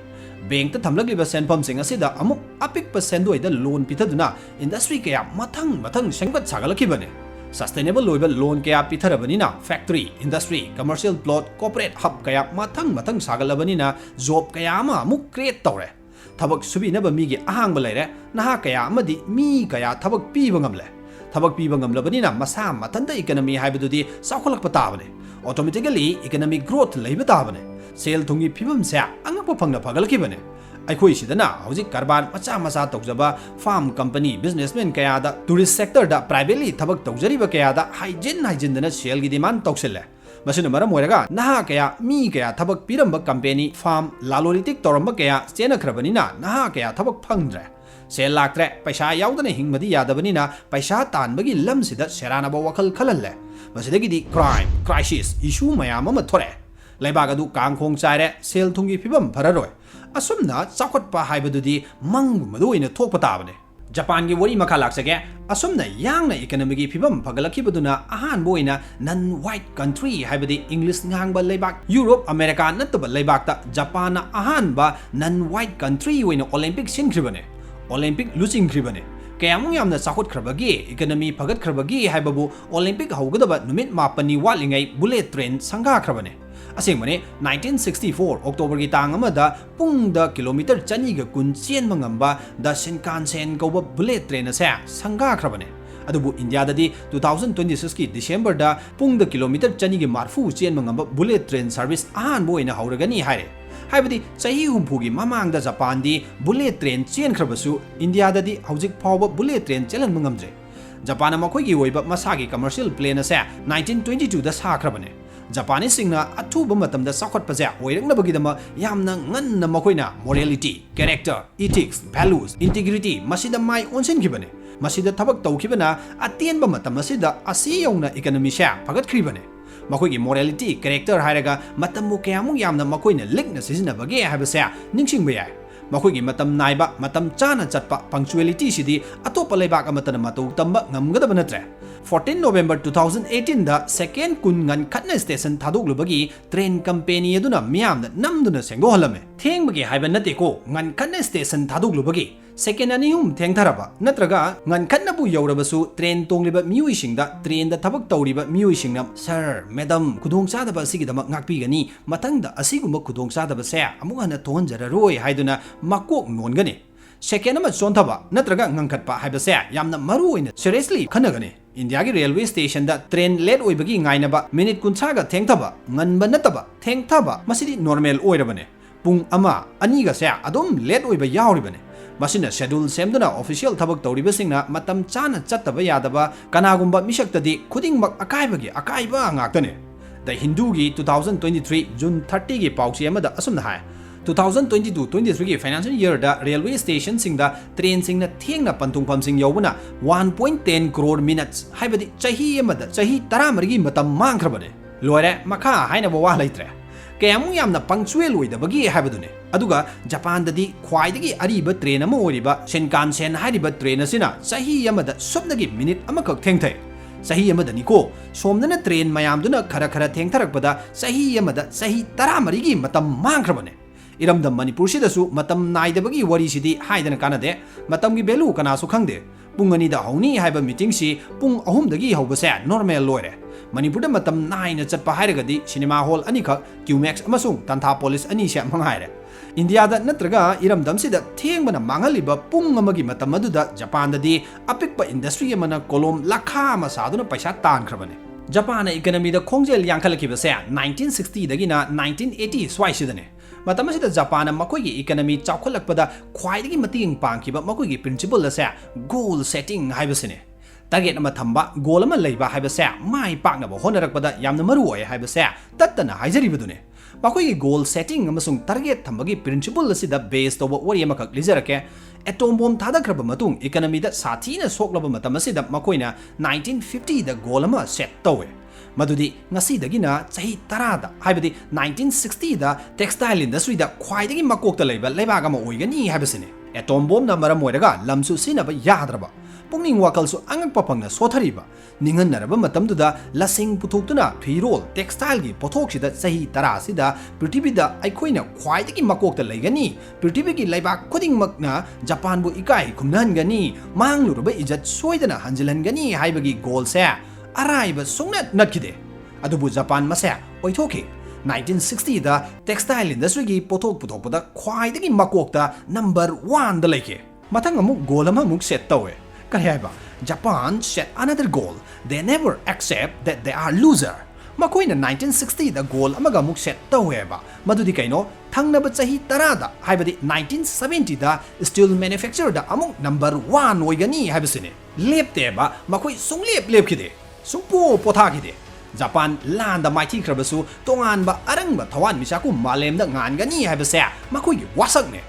ꯕꯦꯡꯛꯇ ꯊꯝꯂꯛꯂꯤꯕ ꯁꯦꯟꯐꯝꯁꯤꯡ ꯑꯁꯤꯗ ꯑꯃꯨꯛ ꯑꯄꯤꯛꯄ ꯁꯦꯟꯗꯣꯏꯗ ꯂꯣꯟ ꯄꯤꯊꯗꯨꯅ ꯏꯟꯗꯁꯇ꯭ꯔꯤ ꯀꯌꯥ ꯃꯊꯪ ꯁꯦꯝꯒꯠ ꯁꯥꯒꯠꯂꯛꯈꯤꯕꯅꯦ ꯁꯁꯇꯦꯅꯦꯕꯜ ꯑꯣꯏꯕ ꯂꯣꯟ ꯀꯌꯥ ꯄꯤꯊꯔꯕꯅꯤꯅ ꯐꯦꯛꯇꯔꯤ ꯏꯟꯗꯁꯇ꯭री ꯀꯃꯔꯁꯤꯌꯦꯜ ꯄ꯭ꯂꯣꯠ ꯀꯣꯔꯄꯣꯔꯦꯠ ꯍꯕ ꯀꯌꯥ ꯃꯊꯪ ꯁꯥꯒꯠꯂꯕꯅꯤꯅ ꯖꯣꯕ ꯀꯌꯥ ꯑꯃ ꯑꯃꯨꯛ ꯀ꯭रिꯌꯦꯠ ꯇꯧꯔꯦ ꯊꯕꯛ ꯁꯨꯕꯤꯅꯕ ꯃꯤꯒꯤ ꯑꯍꯥꯡꯕ ꯂꯩꯔꯦ ꯅꯍꯥ ꯀꯌꯥ ꯑꯃꯗꯤ ꯃꯤ ꯀꯌꯥ ꯊꯕꯛ ꯄꯤꯕ ꯉꯝꯂꯦ ꯊꯕꯛ ꯄꯤꯕ ꯉꯝꯂꯕꯅꯤ나 ꯃꯁꯥ ꯃꯊꯟꯇ ꯏꯀꯣꯅꯣꯃꯤ ꯍꯥꯏꯕꯗꯨꯗꯤ ꯆꯥꯎꯈꯠꯂꯛꯄ ꯇꯥꯕꯅꯦ ꯑꯣꯇꯣꯃꯦꯇꯤꯀꯦꯂꯤ ꯏꯀꯣꯅꯣꯃꯤꯛ ꯒ꯭ꯔꯣꯊ ꯂꯩꯕ ꯇꯥꯕꯅꯦ ꯁꯦꯜ ꯊꯨꯝꯒꯤ ꯐꯤꯕꯝꯁꯦ ꯑꯉꯛꯄ ꯐꯪꯅ ꯐꯒꯠꯂꯛꯈꯤꯕꯅꯦ ꯑꯩꯈꯣꯏ ꯁꯤꯗꯅ ꯍꯧꯖꯤꯛ ꯀꯔꯕꯥꯔ ꯃꯆꯥ ꯇꯧꯖꯕ ꯐꯥꯔꯝ ꯀꯝꯄꯅꯤ ꯕꯤꯖꯤꯅꯦꯁꯃꯦꯟ ꯀꯌꯥꯗ ꯇꯨꯔꯤꯁ ꯁꯦꯛꯇꯔꯗ ꯄ꯭ꯔꯥꯏꯚꯦꯠꯂꯤ ꯊꯕꯛ ꯇꯧꯖꯔꯤꯕ ꯀꯌꯥꯗ ꯍꯥꯏꯖꯤꯟꯗꯅ ꯁꯦꯜꯒꯤ ꯗꯤꯃꯥꯟ ꯇꯧꯁꯤꯜꯂꯦ ꯃꯁꯤꯅ ꯃꯔꯝ ꯑꯣꯏꯔꯒ ꯅꯍꯥ ꯀꯌꯥ ꯃꯤ ꯀꯌꯥ ꯊꯕꯛ ꯄꯤꯔꯝꯕ ꯀꯝꯄꯦꯅꯤ ꯐꯥꯔꯝ ꯂꯂꯣꯟ-ꯏꯇꯤꯛ ꯇꯧꯔꯝꯕ ꯀꯌꯥ ꯆꯦꯟꯅꯈ꯭ꯔꯕꯅꯤꯅ ꯅꯍꯥ ꯀꯌꯥ ꯊꯕꯛ ꯐꯪꯗ꯭ꯔꯦ ꯁꯦꯜ ꯂꯥꯛꯇ꯭ꯔꯦ ꯄꯩꯁꯥ ꯌꯥꯎꯗꯅ ꯍꯤꯡꯕꯗꯤ ꯌꯥꯗꯕꯅꯤꯅ ꯄꯩꯁꯥ ꯇꯥꯟꯕꯒꯤ ꯂꯝꯁꯤꯗ ꯁꯦꯔꯥꯟꯅꯕ ꯋꯥꯈꯜ ꯈꯜꯍꯜꯂꯦ ꯃꯁꯤꯗꯒꯤꯗꯤ ꯀ꯭ꯔꯥꯏꯝ ꯀ꯭ꯔꯥꯏꯁꯤꯁ ꯏꯁꯨ ꯃꯌꯥꯝ ꯑꯃ ꯊꯣꯔꯛꯑꯦ ꯂꯩꯕꯥꯛ ꯑꯗꯨ ꯀꯥꯡꯈꯣꯡ ꯆꯥꯏꯔꯦ ꯁꯦꯜ ꯊꯨꯝꯒꯤ ꯐꯤꯕꯝ ꯐꯔꯔꯣꯏ ꯑꯁꯨꯝꯅ ꯆꯥꯎꯈꯠꯄ ꯍꯥꯏꯕꯗꯨꯗꯤ ꯃꯪꯒꯨꯝꯕꯗ ꯑꯣꯏꯅ ꯊꯣꯛꯄ ꯇꯥꯕꯅꯦ ꯖꯄꯥꯟꯒꯤ ꯋꯥꯔꯤ ꯃꯈꯥ ꯂꯥꯛꯆꯒꯦ ꯑꯁꯨꯝꯅ ꯌꯥꯡꯅ ꯏꯀꯣꯅꯣꯃꯤꯒꯤ ꯐꯤꯕꯝ ꯐꯒꯠꯂꯛꯈꯤꯕꯗꯨꯅ ꯑꯍꯥꯟꯕ ꯑꯣꯏꯅ ꯅꯟ ꯋꯥꯏꯠ ꯀꯟꯇ꯭ꯔꯤ ꯍꯥꯏꯕꯗꯤ ꯏꯪꯂꯤꯁ ꯉꯥꯡꯕ ꯂꯩꯕꯥꯛ ꯌꯨꯔꯣꯞ ꯑꯃꯦꯔꯤꯀꯥ ꯅꯠꯇꯕ ꯂꯩꯕꯥꯛꯇ ꯖꯄꯥꯟꯅ ꯑꯍꯥꯟꯕ ꯅꯟ ꯋꯥꯏꯠ ꯀꯟꯇ꯭ꯔꯤ ꯑꯣꯏꯅ ꯑꯣꯂꯦꯝꯄꯤꯛ ꯁꯤꯟꯈ꯭ꯔꯤꯕꯅꯦ ꯑꯣꯂꯦꯝꯄꯤꯛ ꯂꯨꯆꯤꯡꯈ꯭ꯔꯤꯕꯅꯦ ꯀꯌꯥꯃꯨꯛ ꯌꯥꯝꯅ ꯆꯥꯎꯈꯠꯈ꯭ꯔꯕꯒꯦ ꯏꯀꯣꯅꯣꯃꯤ ꯐꯒꯠꯈ꯭ꯔꯕꯒꯦ ꯍꯥꯏꯕꯕꯨ ꯑꯣꯂꯦꯝꯄꯤꯛ ꯍꯧꯒꯗꯕ ꯅꯨꯃꯤꯠ 9ꯅꯤ ꯋꯥꯠꯂꯤꯉꯩ ꯕꯨꯂꯦꯠ ꯇ꯭ꯔꯦꯟ ꯁꯪꯒꯥꯈ꯭ꯔꯕꯅꯦ ꯑꯁꯦꯡꯕꯅꯦ 1964 ꯑꯣꯛꯇꯣꯕꯔꯒꯤ ꯇꯥꯡ ꯑꯃꯗ ꯄꯨꯡꯗ ꯀꯤꯂꯣꯃꯤꯇꯔ 210 ꯆꯦꯟꯕ ꯉꯝꯕ ꯗ ꯁꯤꯟꯀꯥꯟꯁꯦꯟ ꯀꯧꯕ ꯕꯨꯂꯦꯠ ꯇ꯭ꯔꯦꯟ ꯑꯁꯦ ꯁꯪꯒꯥꯈ꯭ꯔꯕꯅꯦ ꯑꯗꯨꯕꯨ ꯏꯟꯗꯤꯌꯥꯗꯗꯤ 2026ꯀꯤ ꯗꯤꯁꯦꯝꯕꯔꯗ ꯄꯨꯡꯗ ꯀꯤꯂꯣꯃꯤꯇꯔ 240 ꯆꯦꯟꯕ ꯉꯝꯕ ꯕꯨꯂꯦꯠ ꯇ꯭ꯔꯦꯟ ꯁꯔꯚꯤꯁ ꯑꯍꯥꯟꯕ ꯑꯣꯏꯅ ꯍꯧꯔꯒꯅꯤ ꯍꯥꯏꯔꯦ ꯍꯥꯏꯕꯗꯤ ꯆꯍꯤ 60ꯒꯤ ꯃꯃꯥꯡꯗ ꯖꯄꯥꯟꯗꯤ ꯕꯨꯂꯦꯠ ꯇ꯭ꯔꯦꯟ ꯆꯦꯟꯈ꯭ꯔꯕꯁꯨ ꯏꯟꯗꯤꯌꯥꯗꯗꯤ ꯍꯧꯖꯤꯛ ꯐꯥꯎꯕ ꯕꯨꯂꯦꯠ ꯇ꯭ꯔꯦꯟ ꯆꯦꯜꯍꯟꯕ ꯉꯝꯗ꯭ꯔꯦ ꯖꯄꯥꯟꯅ ꯃꯈꯣꯏꯒꯤ ꯑꯣꯏꯕ ꯃꯁꯥꯒꯤ ꯀꯃꯔꯁꯤꯌꯦꯜ ꯄ꯭ꯂꯦꯟ ꯑꯁꯦ 1922ꯗ ꯁꯥꯈ꯭ꯔꯕꯅꯦ ꯖꯄꯥꯅꯤꯁꯁꯤꯡꯅ ꯑꯊꯨꯕ ꯃꯇꯝꯗ ꯆꯥꯎꯈꯠꯄꯁꯦ ꯑꯣꯏꯔꯛꯅꯕꯒꯤꯗꯃꯛ ꯌꯥꯝꯅ ꯉꯟꯅ ꯃꯈꯣꯏꯅ morality character ethics values integrity ꯃꯁꯤꯗ ꯃꯥꯏ ꯑꯣꯟꯁꯤꯟꯈꯤꯕꯅꯦ ꯃꯁꯤꯗ ꯊꯕꯛ ꯇꯧꯈꯤꯕꯅ ꯑꯇꯦꯟꯕ ꯃꯇꯝ ꯑꯁꯤꯗ ꯑꯁꯤ ꯌꯧꯅ ꯏꯀꯣꯅꯣꯃꯤꯁꯦ ꯐꯒꯠꯈ꯭ꯔꯤꯕꯅꯦ ꯃꯈꯣꯏꯒꯤ ꯃꯣꯔꯦꯂꯤꯇꯤ ꯀꯦꯔꯦꯛꯇꯔ ꯍꯥꯏꯔꯒ ꯃꯇꯝꯕꯨ ꯀꯌꯥꯃꯨꯛ ꯌꯥꯝꯅ ꯃꯈꯣꯏꯅ ꯂꯤꯛꯅ ꯁꯤꯖꯤꯟꯅꯕꯒꯦ ꯍꯥꯏꯕꯁꯦ ꯅꯤꯡꯁꯤꯡꯕ ꯌꯥꯏ ꯃꯈꯣꯏꯒꯤ ꯃꯇꯝ ꯅꯥꯏꯕ ꯃꯇꯝ ꯆꯥꯅ ꯆꯠꯄ ꯄꯪꯆꯨꯑꯦꯂꯤꯇꯤꯁꯤꯗꯤ ꯑꯇꯣꯞꯄ ꯂꯩꯕꯥꯛ ꯑꯃꯠꯇꯅ ꯃꯇꯧ ꯇꯝꯕ ꯉꯝꯒꯗꯕ ꯅꯠꯇ꯭ꯔꯦ 14 ꯅꯣꯚꯦꯝꯕꯔ 2018ꯗ ꯁꯦꯀꯦꯟ ꯀꯨꯟ ꯉꯟꯈꯠꯅ ꯁ꯭ꯇꯦꯁꯟ ꯊꯥꯗꯣꯛꯂꯨꯕꯒꯤ ꯇ꯭ꯔꯦꯟ ꯀꯝꯄꯦꯅꯤ ꯑꯗꯨꯅ ꯃꯤꯌꯥꯝꯗ ꯅꯝꯗꯨꯅ ꯁꯦꯡꯗꯣꯛꯍꯜꯂꯝꯃꯦ ꯊꯦꯡꯕꯒꯤ ꯍꯥꯏꯕ ꯅꯠꯇꯦꯀꯣ ꯉꯟꯈꯠꯅ ꯁ꯭ꯇꯦꯁꯟ ꯊꯥꯗꯣꯛꯂꯨꯕꯒꯤ ꯁꯦꯀꯦꯟ 2-3 ꯊꯦꯡꯊꯔꯕ ꯅꯠꯇ꯭ꯔꯒ ꯉꯟꯈꯠꯅꯕꯨ ꯌꯧꯔꯕꯁꯨ ꯇ꯭ꯔꯦꯟ ꯇꯣꯡꯂꯤꯕ ꯃꯤꯑꯣꯏꯁꯤꯡꯗ ꯇ꯭ꯔꯦꯟꯗ ꯊꯕꯛ ꯇꯧꯔꯤꯕ ꯃꯤꯑꯣꯏꯁꯤꯡꯅ ꯁꯔ ꯃꯦꯗꯝ ꯈꯨꯗꯣꯡꯆꯥꯗꯕ ꯑꯁꯤꯒꯤꯗꯃꯛ ꯉꯥꯛꯄꯤꯒꯅꯤ ꯃꯊꯪꯗ ꯑꯁꯤꯒꯨꯝꯕ ꯈꯨꯗꯣꯡꯆꯥꯗꯕꯁꯦ ꯑꯃꯨꯛ ꯍꯟꯅ ꯊꯣꯛꯍꯟꯖꯔꯔꯣꯏ ꯍꯥꯏꯗꯨꯅ ꯃꯀꯣꯛ ꯅꯣꯟꯒꯅꯤ ꯁꯦꯀꯦꯟ ꯑꯃ ꯆꯣꯟꯊꯕ ꯅꯠꯇ꯭ꯔꯒ ꯉꯪꯈꯠꯄ ꯍꯥꯏꯕꯁꯦ ꯌꯥꯝꯅ ꯃꯔꯨꯑꯣꯏꯅ ꯁꯤꯔꯤꯌꯁꯂꯤ ꯈꯟꯅꯒꯅꯤ ꯏꯟꯗꯤꯌꯥꯒꯤ ꯔꯦꯜꯋꯦ ꯁ꯭ꯇꯦꯁꯟꯗ ꯇ꯭ꯔꯦꯟ ꯂꯦꯠ ꯑꯣꯏꯕꯒꯤ ꯉꯥꯏꯅꯕ ꯃꯤꯅꯤꯠ 30ꯒ ꯊꯦꯡꯊꯕ ꯉꯟꯕ ꯅꯠꯇꯕ ꯊꯦꯡꯊꯕ ꯃꯁꯤꯗꯤ ꯅꯣꯔꯃꯦꯜ ꯑꯣꯏꯔꯕꯅꯦ ꯄꯨꯡ 1-2ꯒꯁꯦ ꯑꯗꯨꯝ ꯂꯦꯠ ꯑꯣꯏꯕ ꯌꯥꯎꯔꯤꯕꯅꯦ ꯃꯁꯤꯅ ꯁꯦꯗ꯭ꯌꯨꯜ ꯁꯦꯝꯗꯨꯅ ꯑꯣꯐꯤꯁꯤꯌꯦꯜ ꯊꯕꯛ ꯇꯧꯔꯤꯕꯁꯤꯡꯅ ꯃꯇꯝ ꯆꯥꯅ ꯆꯠꯇꯕ ꯌꯥꯗꯕ ꯀꯅꯥꯒꯨꯝꯕ ꯃꯤꯁꯛꯇꯗꯤ ꯈꯨꯗꯤꯡꯃꯛ ꯑꯀꯥꯏꯕꯒꯤ ꯑꯀꯥꯏꯕ ꯉꯥꯛꯇꯅꯦ ꯗ ꯍꯤꯟꯗꯨꯒꯤ 2023 ꯖꯨꯟ 30ꯒꯤ ꯄꯥꯎꯆꯦ ꯑꯃꯗ ꯑꯁꯨꯝꯅ ꯍꯥꯏ 2022-23ꯒꯤ ꯐꯥꯏꯅꯥꯟꯁꯤꯌꯦꯜ ꯌꯔꯗ ꯔꯦꯜꯋꯦ ꯁ꯭ꯇꯦꯁꯟꯁꯤꯡꯗ ꯇ꯭ꯔꯦꯟꯁꯤꯡꯅ ꯊꯦꯡꯅ ꯄꯟꯊꯨꯡꯐꯝꯁꯤꯡ ꯌꯧꯕꯅ 1.10 crore minutes ꯍꯥꯏꯕꯗꯤ ꯆꯍꯤ ꯑꯃꯗ ꯆꯍꯤ 14ꯒꯤ ꯃꯇꯝ ꯃꯥꯡꯈ꯭ꯔꯕꯅꯦ ꯂꯣꯏꯔꯦ ꯃꯈꯥ ꯍꯥꯏꯅꯕ ꯋꯥ ꯂꯩꯇ꯭ꯔꯦ ꯀꯌꯥꯃꯨꯛ ꯌꯥꯝꯅ ꯄꯪꯆꯨꯑꯦꯜ ꯑꯣꯏꯗꯕꯒꯤ ꯍꯥꯏꯕꯗꯨꯅꯦ ꯑꯗꯨꯒ ꯖꯄꯥꯟꯗꯗꯤ ꯈ꯭ꯋꯥꯏꯗꯒꯤ ꯑꯔꯤꯕ ꯇ꯭ꯔꯦꯟ ꯑꯃ ꯑꯣꯏꯔꯤꯕ ꯁꯤꯟꯀꯥꯟꯁꯦꯟ ꯍꯥꯏꯔꯤꯕ ꯇ꯭ꯔꯦꯟ ꯑꯁꯤꯅ ꯆꯍꯤ ꯑꯃꯗ ꯁꯨꯞꯅꯒꯤ ꯃꯤꯅꯤꯠ ꯑꯃꯈꯛ ꯊꯦꯡꯊꯩ ꯆꯍꯤ ꯑꯃꯗꯅꯤꯀꯣ ꯁꯣꯝꯗꯅ ꯇ꯭ꯔꯦꯟ ꯃꯌꯥꯝꯗꯨꯅ ꯈꯔ ꯊꯦꯡꯊꯔꯛꯄꯗ ꯆꯍꯤ ꯑꯃꯗ ꯆꯍꯤ 14ꯒꯤ ꯃꯇꯝ ꯃꯥꯡꯈ꯭ꯔꯕꯅꯦ इरमदम मणिपुरसिदसु मतम नाइदबगी वरीसिदि हाइदना कानादे मतमगी भेलु कनासु खंगदे पुंग अनिदा हौनी हाइबा मीटिंगसि पुंग अहुमदगी हौबसे नॉर्मल लोइरे मणिपुरदा मतम नाइना चटपा हाइरगदि सिनेमा हॉल अनिखक क्यूमैक्स अमसुंग तंथा पुलिस अनिसे मंगाइरे India natraga iramdamsida thengbana manghaliba pung amagi matam aduda Japan dadi apikpa industry amana kolom lakha ama saduna paisa tankrabane. Japan economy da khongjel yankhalakibase 1960 dagina 1980 swaisidane. Matam asida Japan makoigi economy chaokhatlakpada khwaidagi mating pangkiba makoigi principle ase goal setting haibasine. Target ama thamba goal ama leiba haibase mai paknaba honarakpada yamna maru oy haibase tattana haijaribadune. Makoigi goal setting amasung target thambagi principle asida based over wari amakak lijarake atomb bomb thadakraba matung economy da sathina soklaba matam asida makoina 1950 da goal ama set tawe. Madudi ngasidagina chahi 10 da haibadi 1960 da textile industry da khwaidagi makokta leiba leibaga ma oigani haibasine. Atomb bomb na maram oiraga lamsu sinaba yadraba. Pungning wakalsu angakpa fangna sothariba ninganaraba matamduda lasing puthokuna phirol textile gi pothoksida sahi 10 sida prithibida aikoina khwaidagi makokta leigani prithibigi laiba khudingmakna Japan bu ikai khumnangani mangluraba ijat soidana hanjilangani haibagi goal se araiba sungnat natkide adubu Japan mase oithoki 1960 da textile industry gi pothok puthokpada khwaidagi makokta number 1 da leike mathang amuk goal ama muk set tawe. Japan set another goal. They never accept that they are loser. Makoina 1960 the goal amaga muk set taweba. Madudi kaino thangnaba chahi 10 da haibadi 1970 da steel manufacturer da amuk number 1 oigani haibasine. Lepteba makoi sunglep lepkide. Sungpo pothakide. Japan land da mighty krabasu tonganba arangba thawan misaku malem da ngangani haibase makoi wasakne.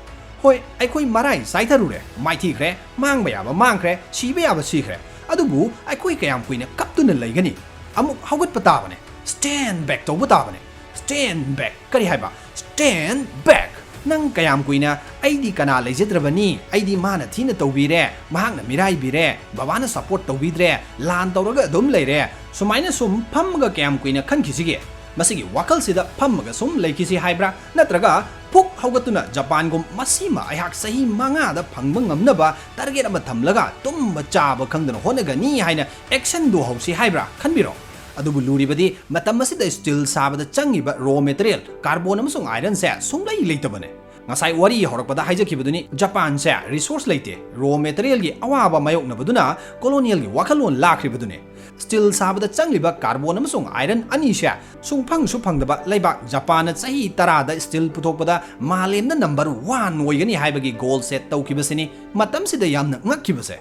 Hoi, aikoi marai saitharure, maiti kre, mangbaya ba mangkre, sibaya ba sikre. Adubu, aikoi kayam kuina kaptuna laigani. Amuk haugat patabane. Stand back to patabane. Stand back. Kari haiba. Stand back. Nang kayam kuina, aidi kana lejidrabani, aidi mana thina tawbire, mahangna mirai bire, babana support tawbidre, lan tawraga dum leire. Sumaina sum phamga kayam kuina khankhisige. Masigi wakal sida phamga sum leikisi haibra natraga Puk haugatuna Japan gum masima ayhak sahi manga da phangba ngamnaba target ama thamlaga tumba chaba khangdana honagani haina action do hausi haibra khanbiro adubu luribadi matam asida steel sabada changiba raw material carbon amasung iron se sunglai leitabane ngasai wari horakpada haijakibaduni Japan se resource leite raw material gi awaba mayoknabaduna colonial gi wakalon lakribadune steel sabada changliba carbon amasung iron ani se sungphang suphangdaba leibak Japan chahi 10 da steel puthokpada malemna number 1 oigani haibagi goal set tawkibasini matam sida yamna ngakkibase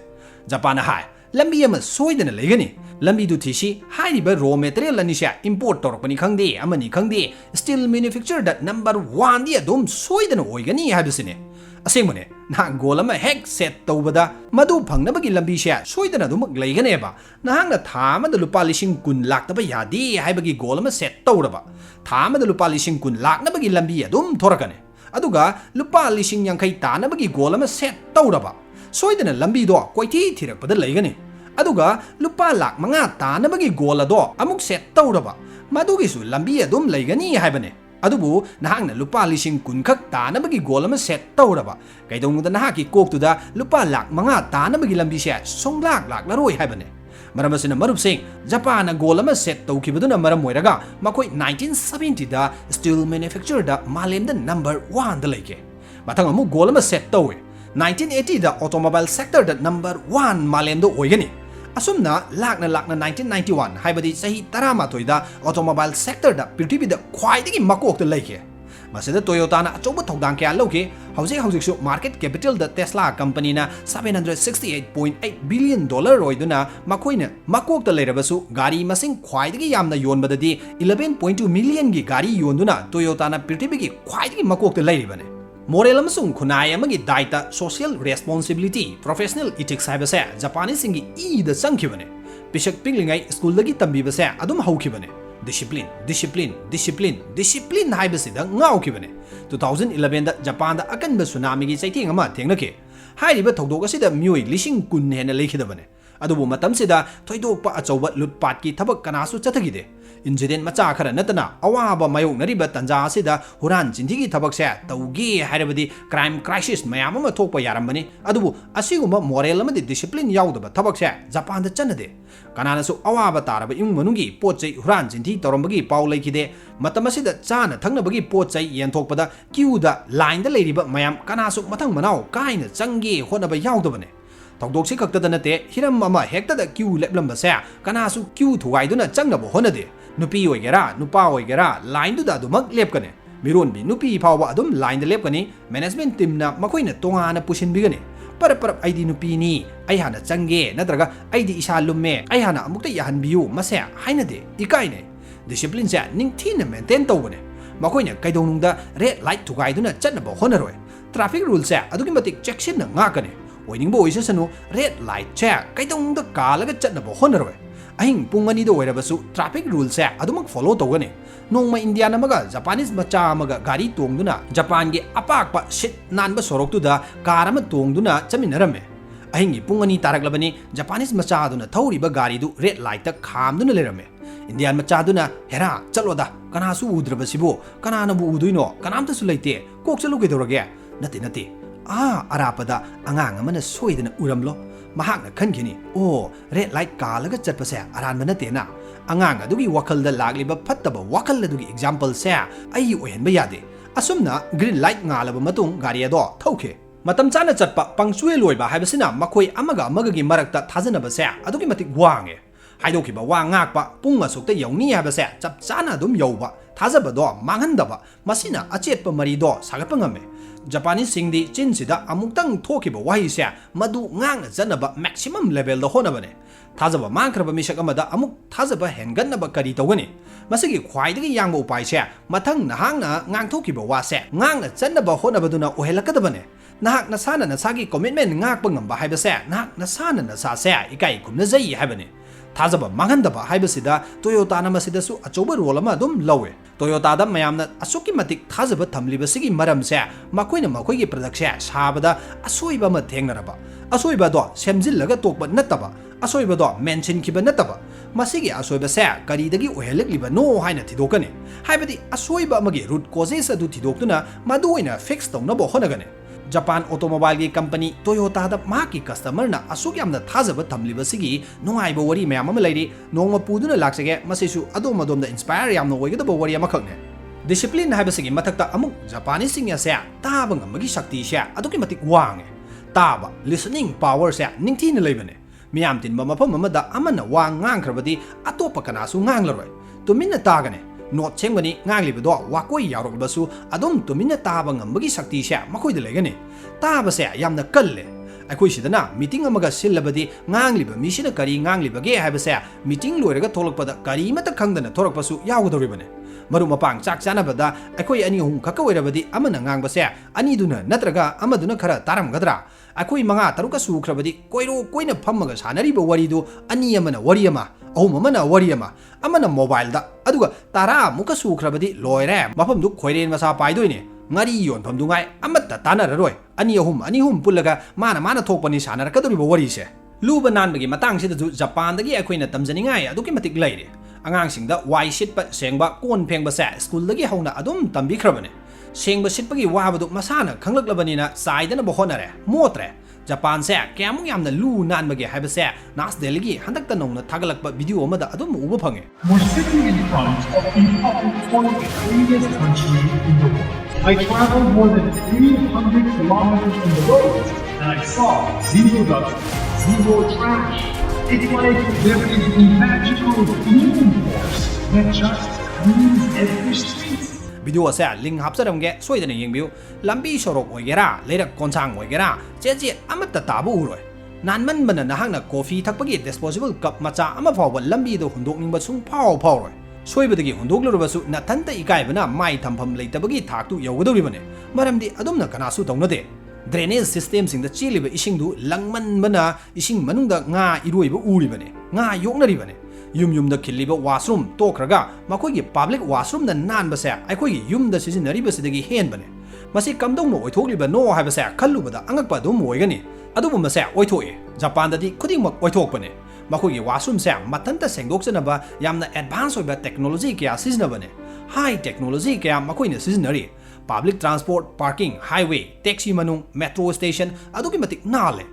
Japan hai lambi ama soidana leigani lambi du thisi hairiba raw material ani se import torpani khangde amani khangde steel manufacturer da number 1 di adum soidana oigani haibasine asengmane na goal ama hek set tawbada madu phangnabagi lambi se soidana dum leiganeba nahangna thamada lupa lising kun laktaba yadi haibagi goal ama set tawraba thamada lupa lising kun laknabagi lambi adum thorakane aduga lupa lising yankai tanabagi goal ama set tawraba soidana lambi do koiti thirakpada leigani aduga lupa lak manga tanabagi goal ado amuk set tawraba madugi su lambi adum leigani haibane adubu nahangna lupa lising kun khak tanabagi goal ama set tawraba kaidongda nahaki koktuda lupa lak manga tanabagi lambi se songlak lak laroi haibane maramasina marup sing Japan na goal ama set tawkibaduna maram moiraga makoi 1970 da steel manufacturer da malem da number 1 da leike mathang amu goal ama set tawe 1980 da automobile sector da number 1 malem do oigani asumna lakna 1991 haibadi sahi 13 da automobile sector da prithibida da khwaidagi makok da leike masida Toyota na achoba thogdang kya lauke hauzik su market capital da Tesla company na $768.8 billion roiduna makoina makok da leirabasu gari masing khwaidagi yamna yonbadadi 11.2 million gi gari yonduna Toyota na prithibigi khwaidagi makok da leiribane Moral amasung khunai amagi daita social responsibility professional ethics haibase Japanese singi e da sangkhibane pisak pinglingai school dagi tambibase adum haukhibane discipline haibase da ngaukibane 2011 da Japan da akanba tsunami gi chaiting ama thengnake hairiba thogdok asida myoi lising kun hena leikhidabane adubu matam sida thoidokpa achauba lutpat ki thabak kanasu chathagide incident macha khara natana awaba mayoknariba tanja asida huran jinthigi thabakse tauge hairabadi crime crisis mayam ama thokpa yarambani adubu asiguma moral amadi discipline yaudaba thabakse Japan da chanade kananasu awaba taraba imung manungi potchai huran jinthi torambagi paw laikide matamasida chana thangnabagi potchai yenthokpada queue da line da leiriba mayam kanasu mathang manau kaina change honaba yaudabane Tokdoksi kakta nate hiram ama hekta da queue leplamba se kanasu queue thugaiduna changnabo honade nupi oigera nupa oigera line du da dumak lepkane mironbi nupi phawba adum line da lepkani management team na makoina tongana pusinbigane parap aidi nupi ni ai hana change natraga aidi isa lumme ai hana amukta yahanbiyu mase hainade ikaine discipline se ningthina maintain tawbane makoina kaidonungda red light thugaiduna chatnabo honaroi traffic rules se adugi matik checksin na ngakane Oiningbo oisasanu red light che kaidongda kalaga chatnabo honaroi ahing pungani do oirabasu traffic rules se adumak follow tawgane nongma India namaga Japanese macha amaga gari tongduna Japan ge apakpa shit nanba sorok tu da car ama tongduna chaminarame ahing pungani taraklabani Japanese macha aduna thawriba gari du red light ta khamduna lerame Indian macha aduna hera chaloda kanasu udrabasibo kanana bu uduino kanamta su leite kok chalu ge dorage nati arapada angang amana soidana uramlo mahakna khankini o red light kalaga chatpase aranba natena angang adugi wakalda lagliba phattaba wakal adugi example se ai ohenba yade asumna green light ngalaba matung gari ado thauke matam chana chatpa pangchuel loiba haibasina makoi amaga gi marakta thajanaba se adugi matik wange haidokiba wa ngakpa punga sukta yauni habase chap chana adum yauba thajaba do manghandaba masina achetpa mari do sagatpa ngame Japanese singdi chinsida amuktang thokiba wahi se madu ngang janaba maximum level da honabane thajaba mangkraba misak amada amuk thajaba henganaba kari tawgani masigi khwaidagi yangba upai se mathang nahangna ngang thokiba wa se ngang janaba honabaduna ohelakadabane nahak nasana nasagi commitment ngakpa ngamba haibase nahak nasana nasa se ikai kumna jai haibane Thajaba manghandaba haibasida Toyota namasidasu achoba role ama dum lawe Toyota da mayamna asuki matik thajaba thamlibasigi maram se makoina makoigi product se sabada asoiba ma thengnaraba asoiba do semjillaga tokba nataba asoiba do mention kiba nataba masigi asoiba se karidagi ohelikliba no haina thidokane haibadi asoiba amagi root causes adu thidoktuna maduina fix tawnabo honagane Japan automobile company Toyota da maki customer na asuk yamna thajaba thamlibasigi nungaiba wari mayam ama lairi nongma puduna laksage masisu adom da inspire yamna oigedaba wari ama khakne discipline haibasigi mathakta amuk Japanese singya se taba ngamagi shakti se aduki matik wange taba listening power se ningthina leibane miyam tinba mafam amada amana wa ngangkhrabadi atopa kanasu nganglaroi tuminna tagane Not Chengani, Nanglibido, Wakoi Yarobasu, Adom Tumina Tabang and Mugi Sakti Sha, Makoi de Legane. Tabase, Yamna Kulle. I Kushidana, meeting Amaga Silabadi, Nangliba, Mishina Kari, Nanglibage, Habasa, meeting Lurega Tolokpada, Karimata Kangana, Torpasu, Yago Ribane. Marumapang, Chak Sanabada, Akoi any whom Kakawabadi, Amanang Basa, Aniduna, Natraga, Amaduna Kara, Taram Gadra. Akoi Manga, Taruka Sukrabadi, Koiro, Koina Pamagas, Hanariba Warido, Aniamana, Wariama. Mana wariyama amana mobile da aduga tara muka sukrabadi loire mafam du khoiren masa paidoine ngari yon pham dungai amata tanararoi ani hum pullaga mana thokpani sanarakadoriba wari se luba nanbagi matang sida ju Japan dagi akoina tamjaningai aduki matik laire angang singda wai sitpa sengba kon phengba se school dagi hauna adum tambi khrabane sengba sitpagi wabadu masana khanglaklabanina saidana bohonare motre Japan se kyamu yamna lu nanbage haibase nas deligi handakta nongna thagalakpa video amada adum uba phange We're sitting in front of the important cleanest country in the world. I traveled more than 300 kilometers on the road and I saw zero dust, zero trash. It's like there is a magical cleaning force that just cleans every street. Video ase link hapsaramge soidana yengbiu lambi sorok oigera lerak konsang oigera cheje amata tabu uroi nanman bana nahangna coffee thakpagi disposable cup macha ama fawba lambi do hundokningba sung phawroi soibadagi hundoklurubasu nathanta ikaibana mai thampham leitabagi thaktu yogodoribane maramdi adumna kanasu tawnade drainage system singda chiliba isingdu langmanbana ising manungda nga iroiba uribane nga yoknaribane yumda khiliba washroom tokraga makoigi public washroom da nanbase aikoigi yumda sizinaribasidagi henbane masi kamdongno oithokliba no haibase khallubada angakpa dum oigani adubu mase oithoi Japan dadi khudingmak oithokpane ꯃꯈꯣꯏꯒꯤ ꯋꯥꯁꯔꯨꯝꯁꯦ ꯃꯊꯟꯇ ꯁꯦꯡꯗꯣꯛꯆꯅꯕ ꯌꯥꯝꯅ advance ꯑꯣꯏꯕ technology ꯀꯌꯥ ꯁꯤꯖꯤꯟꯅꯕꯅꯦ ꯍꯥꯏ technology ꯀꯌꯥ ꯃꯈꯣꯏꯅ ꯁꯤꯖꯤꯟꯅꯔꯤ public transport parking highway taxi ꯃꯅꯨꯡ metro station ꯑꯗꯨꯛꯀꯤ ꯃꯇꯤꯛ ꯅꯥꯜꯂꯦ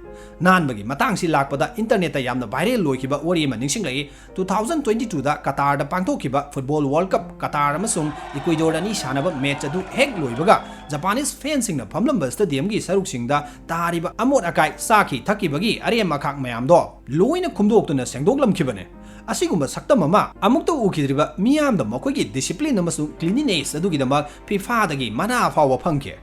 ꯅꯥꯟꯕꯒꯤ ꯃꯇꯥꯡꯁꯤ ꯂꯥꯛꯄꯗ ꯏꯟꯇꯔꯅꯦꯠꯇ ꯌꯥꯝꯅ ꯚꯥꯏꯔꯦꯜ ꯑꯣꯏꯈꯤꯕ ꯋꯥꯔꯤ ꯑꯃ ꯅꯤꯡꯁꯤꯡꯂꯛꯏ 2022ꯗ ꯀꯇꯥꯔꯗ ꯄꯥꯡꯊꯣꯛꯈꯤꯕ ꯐꯨꯠꯕꯣꯜ ꯋꯥꯔꯜꯗ ꯀꯞ ꯀꯇꯥꯔ ꯑꯃꯁꯨꯡ ꯏꯀ꯭ꯋꯦꯗꯣꯔ ꯑꯅꯤ ꯁꯥꯟꯅꯕ ꯃꯦꯠꯆ ꯑꯗꯨ ꯍꯦꯛ ꯂꯣꯏꯕꯒ ꯖꯄꯥꯅꯤꯁ ꯐꯦꯟꯁꯤꯡꯅ ꯐꯝꯂꯝꯕ ꯁ꯭ꯇꯦꯗꯤꯌꯝꯒꯤ ꯁꯔꯨꯛꯁꯤꯡꯗ ꯇꯥꯔꯤꯕ ꯑꯃꯣꯠ ꯑꯀꯥꯏ ꯆꯥꯈꯤ ꯊꯛꯈꯤꯕꯒꯤ ꯑꯔꯦꯝ ꯑꯈꯥꯛ ꯃꯌꯥꯝꯗꯣ ꯂꯣꯏꯅ ꯈꯨꯝꯗꯣꯛꯇꯨꯅ ꯁꯦꯡꯗꯣꯛꯂꯝꯈꯤꯕꯅꯦ ꯑꯁꯤꯒꯨꯝꯕ ꯁꯛꯇꯝ ꯑꯃ ꯑꯃꯨꯛꯇ ꯎꯈꯤꯗ꯭ꯔꯤꯕ ꯃꯤꯌꯥꯝꯗ ꯃꯈꯣꯏꯒꯤ ꯗꯤꯁꯤꯄ꯭ꯂꯤꯟ ꯑꯃꯁꯨꯡ ꯀ꯭ꯂꯤꯅꯤꯅꯦꯁ ꯑꯗꯨꯒꯤꯗꯃꯛ ꯐꯤꯐꯥꯗꯒꯤ ꯃꯅꯥ ꯐꯥꯎꯕ ꯐꯪꯈꯤ